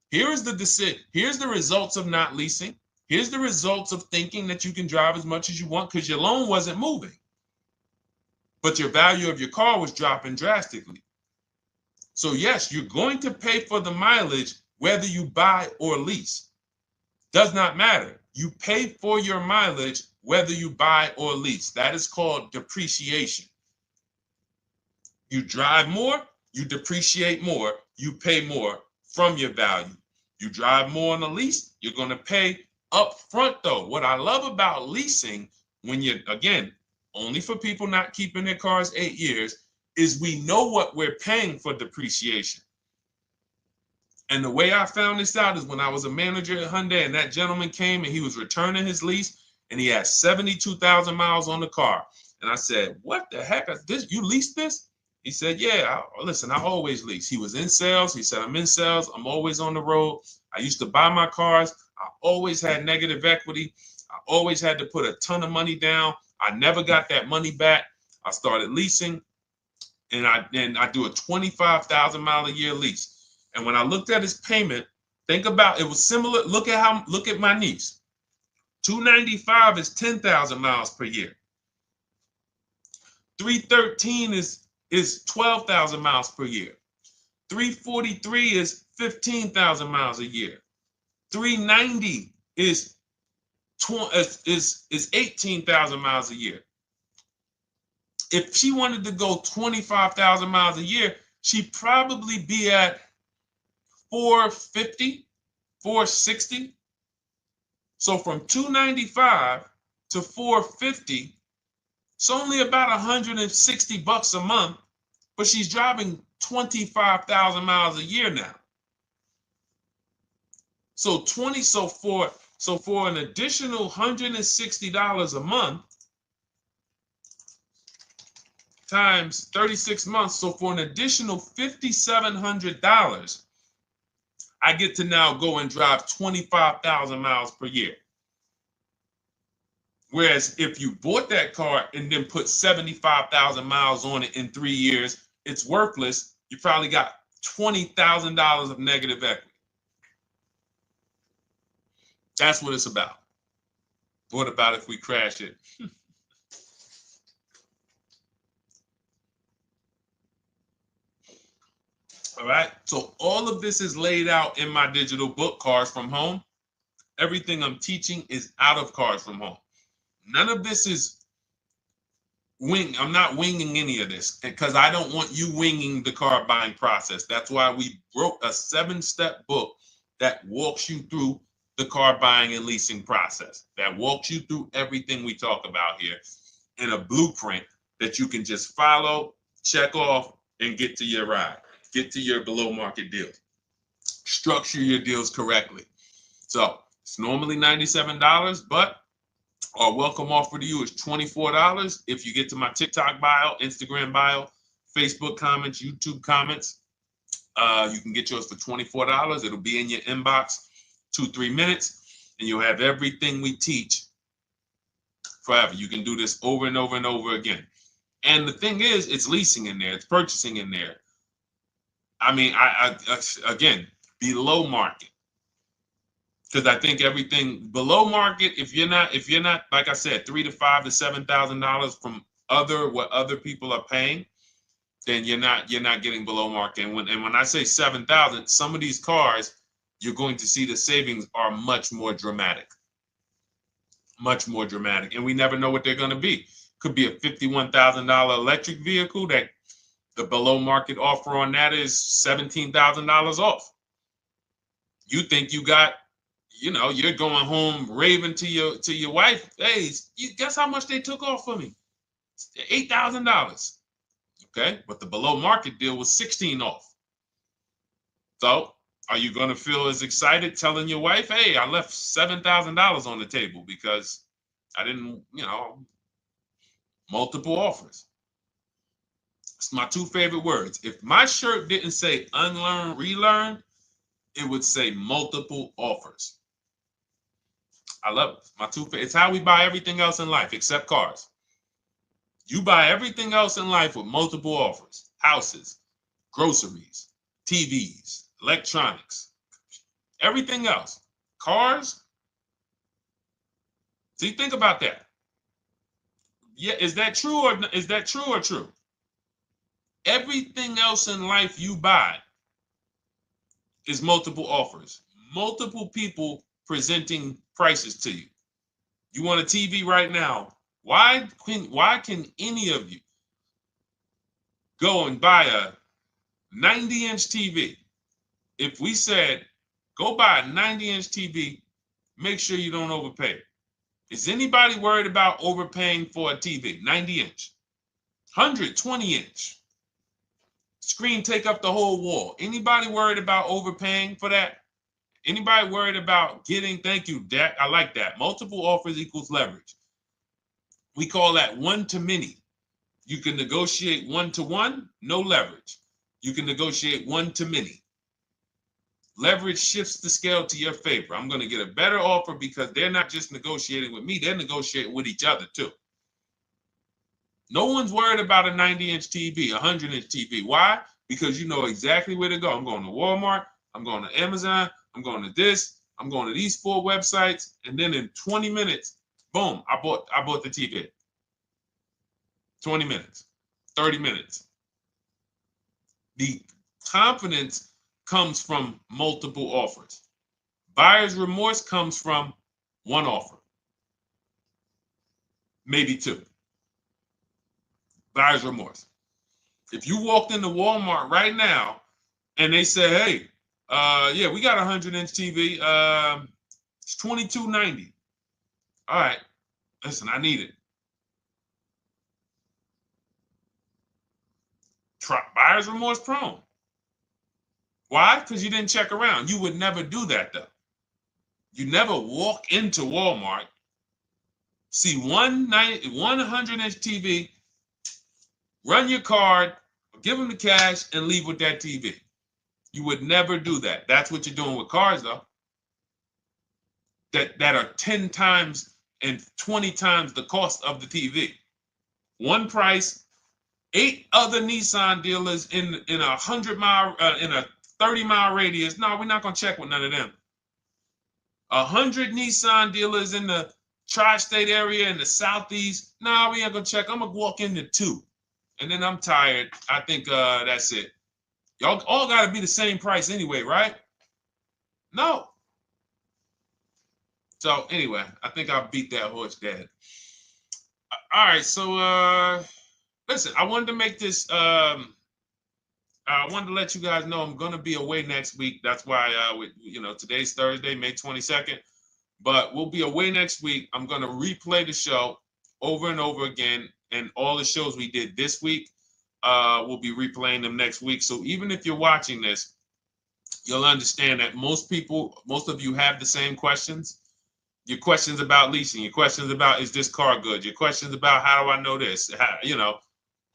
Speaker 1: Here is the decision. Here's the results of not leasing. Here's the results of thinking that you can drive as much as you want because your loan wasn't moving. But your value of your car was dropping drastically. So yes, you're going to pay for the mileage whether you buy or lease. Does not matter. You pay for your mileage whether you buy or lease. That is called depreciation. You drive more, you depreciate more, you pay more from your value. You drive more on a lease, you're going to pay up front though. What I love about leasing, when you're, again, only for people not keeping their cars 8 years, is we know what we're paying for depreciation. And the way I found this out is when I was a manager at Hyundai and that gentleman came and he was returning his lease and he had 72,000 miles on the car. And I said, what the heck is this? You leased this? He said, yeah, listen, I always lease. He was in sales. He said, I'm in sales. I'm always on the road. I used to buy my cars. I always had negative equity. I always had to put a ton of money down. I never got that money back. I started leasing, and I do a 25,000 mile a year lease. And when I looked at his payment, think about it was similar. Look at my niece. 295 is 10,000 miles per year. 313 is 12,000 miles per year. 343 is 15,000 miles a year. 390 is 18,000 miles a year. If she wanted to go 25,000 miles a year, she'd probably be at 450, 460. So from 295 to 450, it's only about 160 bucks a month, but she's driving 25,000 miles a year now. So for an additional $160 a month times 36 months, so for an additional $5,700, I get to now go and drive 25,000 miles per year. Whereas if you bought that car and then put 75,000 miles on it in 3 years, it's worthless. You probably got $20,000 of negative equity. That's what it's about. What about if we crash it? All right. So all of this is laid out in my digital book, Cars from Home. Everything I'm teaching is out of Cars from Home. None of this is I'm not winging any of this because I don't want you winging the car buying process. That's why we wrote a 7-step book that walks you through the car buying and leasing process, that walks you through everything we talk about here in a blueprint that you can just follow, check off, and get to your ride, get to your below market deal. Structure your deals correctly. So it's normally $97, but our welcome offer to you is $24 if you get to my TikTok bio, Instagram bio, Facebook comments, YouTube comments. You can get yours for $24. It'll be in your inbox 2-3 minutes, and you'll have everything we teach forever. You can do this over and over and over again. And the thing is, it's leasing in there, it's purchasing in there. I mean, I again, below market. Because I think everything below market, if you're not, like I said, $3,000 to $5,000 to $7,000 from what other people are paying, then you're not getting below market. And when I say 7,000, some of these cars, you're going to see the savings are much more dramatic. Much more dramatic. And we never know what they're going to be. Could be a $51,000 electric vehicle that the below market offer on that is $17,000 off. You think you got, you're going home raving to your wife. Hey, you guess how much they took off for me? $8,000. Okay, but the below market deal was 16 off. So are you going to feel as excited telling your wife, hey, I left $7,000 on the table because I didn't, multiple offers. It's my two favorite words. If my shirt didn't say unlearn, relearn, it would say multiple offers. I love it. My two favorite. It's how we buy everything else in life except cars. You buy everything else in life with multiple offers. Houses, groceries, TVs, electronics, everything else. Cars. See, think about that. Yeah, is that true or true? Everything else in life you buy is multiple offers. Multiple people presenting prices to you. You want a TV right now. Why can any of you go and buy a 90-inch TV? If we said, go buy a 90-inch TV, make sure you don't overpay. Is anybody worried about overpaying for a TV? 90-inch, 120-inch. Screen take up the whole wall. Anybody worried about overpaying for that? Anybody worried about getting, thank you, Dak, I like that. Multiple offers equals leverage. We call that one-to-many. You can negotiate one-to-one, no leverage. You can negotiate one-to-many. Leverage shifts the scale to your favor. I'm going to get a better offer because they're not just negotiating with me, they're negotiating with each other too. No one's worried about a 90-inch TV, a 100-inch TV. Why? Because you know exactly where to go. I'm going to Walmart, I'm going to Amazon, I'm going to this, I'm going to these 4 websites, and then in 20 minutes, boom, I bought the TV. 20 minutes, 30 minutes. The confidence comes from multiple offers. Buyer's remorse comes from one offer, maybe 2. Buyer's remorse. If you walked into Walmart right now and they say, hey, yeah, we got a 100-inch TV. It's $22.90. All right, listen, I need it. Buyer's remorse prone. Why? Because you didn't check around. You would never do that, though. You never walk into Walmart, see one 100-inch TV, run your card, give them the cash, and leave with that TV. You would never do that. That's what you're doing with cars, though. That are 10 times and 20 times the cost of the TV. One price, 8 other Nissan dealers in a 100-mile, in a 30-mile radius. No, we're not gonna check with none of them. 100 Nissan dealers in the tri-state area in the southeast. No, we ain't gonna check. I'm gonna walk into 2, and then I'm tired. I think that's it. Y'all all gotta be the same price anyway, right? No. So anyway, I think I beat that horse dead. All right, so listen, I wanted to make this. I wanted to let you guys know I'm gonna be away next week. That's why, today's Thursday, May 22nd, but we'll be away next week. I'm gonna replay the show over and over again, and all the shows we did this week, we'll be replaying them next week. So even if you're watching this, you'll understand that most of you have the same questions. Your questions about leasing, your questions about, is this car good? Your questions about, how do I know this?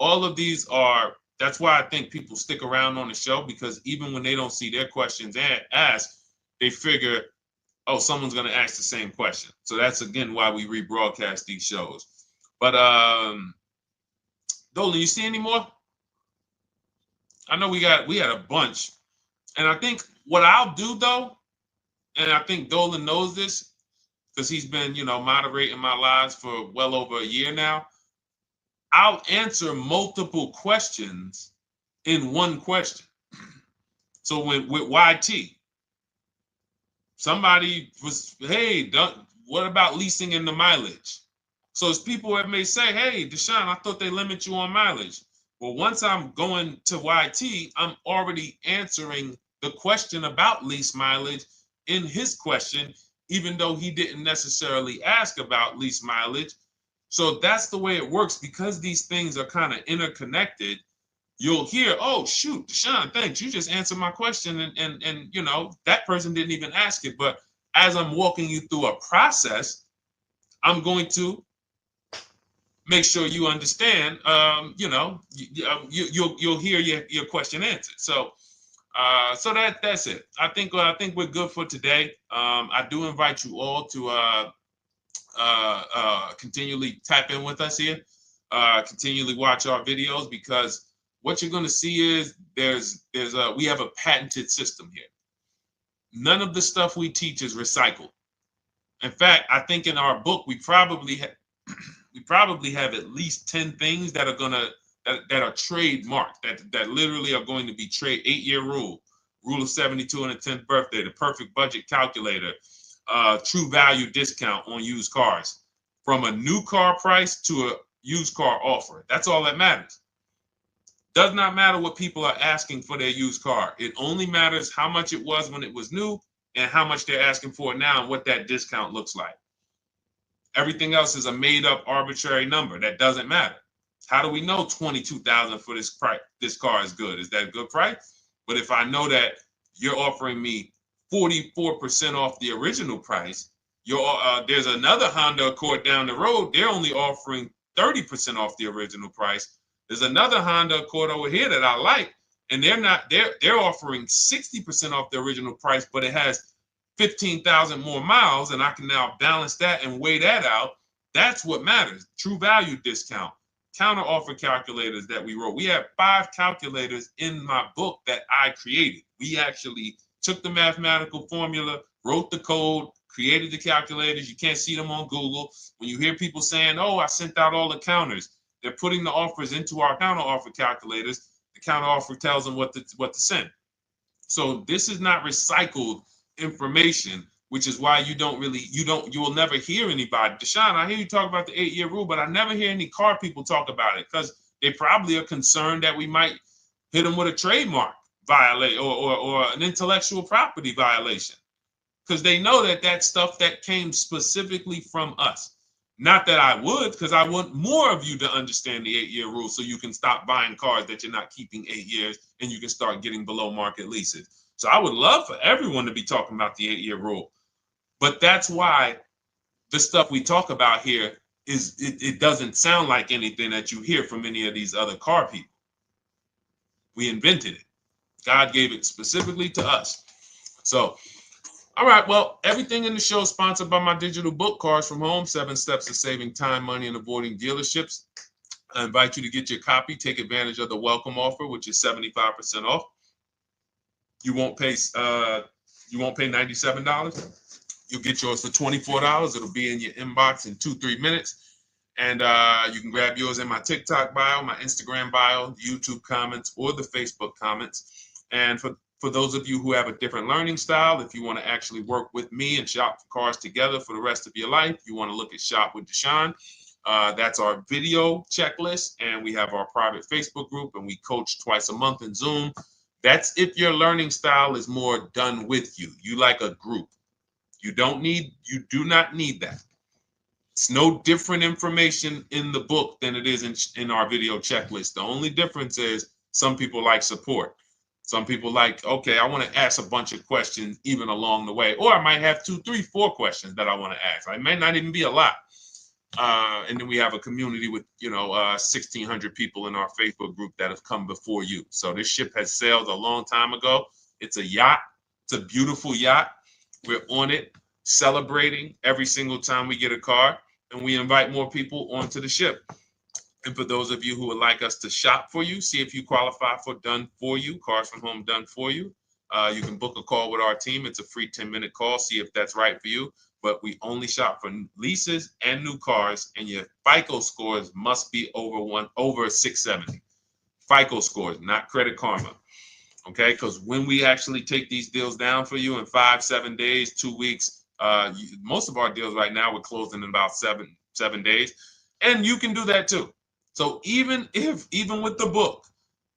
Speaker 1: All of these are, that's why I think people stick around on the show, because even when they don't see their questions asked, they figure, oh, someone's going to ask the same question. So that's, again, why we rebroadcast these shows. But Dolan, you see any more? I know we had a bunch. And I think what I'll do, though, and I think Dolan knows this because he's been, moderating my lives for well over a year now, I'll answer multiple questions in one question. So with YT, somebody was, hey, what about leasing in the mileage? So as people that may say, hey, Deshone, I thought they limit you on mileage. Well, once I'm going to YT, I'm already answering the question about lease mileage in his question, even though he didn't necessarily ask about lease mileage. So that's the way it works. Because these things are kind of interconnected, you'll hear, oh, shoot, Deshone, thanks. You just answered my question. And that person didn't even ask it. But as I'm walking you through a process, I'm going to make sure you understand, you'll hear your question answered. So that's it. I think we're good for today. I do invite you all to continually tap in with us here, continually watch our videos, because what you're going to see is we have a patented system here. None of the stuff we teach is recycled. In fact, I think in our book we probably have at least 10 things that are that are trademarked, that literally are going to be 8-year rule of 72 and the 10th birthday, the perfect budget calculator, true value discount on used cars, from a new car price to a used car offer. That's all that matters. Does not matter what people are asking for their used car. It only matters how much it was when it was new and how much they're asking for it now and what that discount looks like. Everything else is a made-up arbitrary number that doesn't matter. How do we know $22,000 for this price? This car is good. Is that a good price? But if I know that you're offering me 44% off the original price, there's another Honda Accord down the road. They're only offering 30% off the original price. There's another Honda Accord over here that I like, and they're offering 60% off the original price, but it has 15,000 more miles, and I can now balance that and weigh that out. That's what matters. True value discount, counter offer calculators that we wrote. We have 5 calculators in my book that I created. We actually took the mathematical formula, wrote the code, created the calculators. You can't see them on Google. When you hear people saying, oh, I sent out all the counters, they're putting the offers into our counter offer calculators. The counter offer tells them what to send. So this is not recycled information, which is why you will never hear anybody. Deshone, I hear you talk about the 8-year rule, but I never hear any car people talk about it, because they probably are concerned that we might hit them with a trademark violation or an intellectual property violation, because they know that that's stuff that came specifically from us. Not that I would, because I want more of you to understand the 8-year rule, so you can stop buying cars that you're not keeping 8 years and you can start getting below market leases. So I would love for everyone to be talking about the 8-year rule. But that's why the stuff we talk about here it doesn't sound like anything that you hear from any of these other car people. We invented it. God gave it specifically to us. So, all right, well, everything in the show is sponsored by my digital book, Cars from Home, 7 Steps to Saving Time, Money, and Avoiding Dealerships. I invite you to get your copy. Take advantage of the welcome offer, which is 75% off. You won't pay $97. You'll get yours for $24. It'll be in your inbox in 2-3 minutes. And you can grab yours in my TikTok bio, my Instagram bio, YouTube comments, or the Facebook comments. And for those of you who have a different learning style, if you want to actually work with me and shop for cars together for the rest of your life, you want to look at Shop with Deshone. That's our video checklist. And we have our private Facebook group, and we coach twice a month in Zoom. That's if your learning style is more done with you. You like a group. You do not need that. It's no different information in the book than it is in our video checklist. The only difference is some people like support. Some people like, okay, I want to ask a bunch of questions even along the way, or I might have 2, 3, 4 questions that I want to ask. It may not even be a lot. And then we have a community with 1,600 people in our Facebook group that have come before you. So this ship has sailed a long time ago. It's a yacht. It's a beautiful yacht. We're on it, celebrating every single time we get a car, and we invite more people onto the ship. And for those of you who would like us to shop for you, see if you qualify for done for you, cars from home done for you. You can book a call with our team. It's a free 10-minute call. See if that's right for you. But we only shop for leases and new cars, and your FICO scores must be over 670. FICO scores, not Credit Karma. Okay, because when we actually take these deals down for you in 5, 7 days, 2 weeks, most of our deals right now we're closing in about seven days, and you can do that too. So even with the book,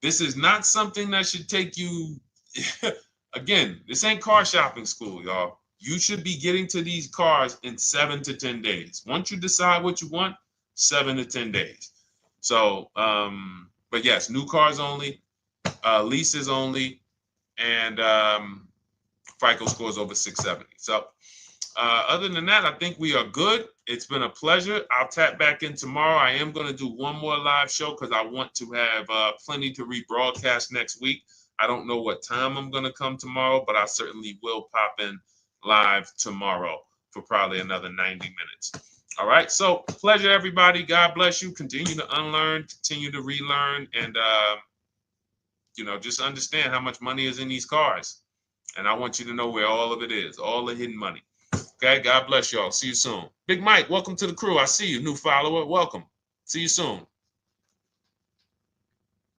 Speaker 1: this is not something that should take you. Again, this ain't car shopping school, y'all. You should be getting to these cars in 7 to 10 days. Once you decide what you want, 7 to 10 days. So, but yes, new cars only, leases only, and FICO scores over 670. So other than that, I think we are good. It's been a pleasure. I'll tap back in tomorrow. I am going to do one more live show because I want to have plenty to rebroadcast next week. I don't know what time I'm going to come tomorrow, but I certainly will pop in live tomorrow for probably another 90 minutes. All right. So pleasure, everybody. God bless you. Continue to unlearn, continue to relearn, and just understand how much money is in these cars. And I want you to know where all of it is, all the hidden money. Okay, God bless y'all. See you soon. Big Mike, welcome to the crew. I see you, new follower. Welcome. See you soon.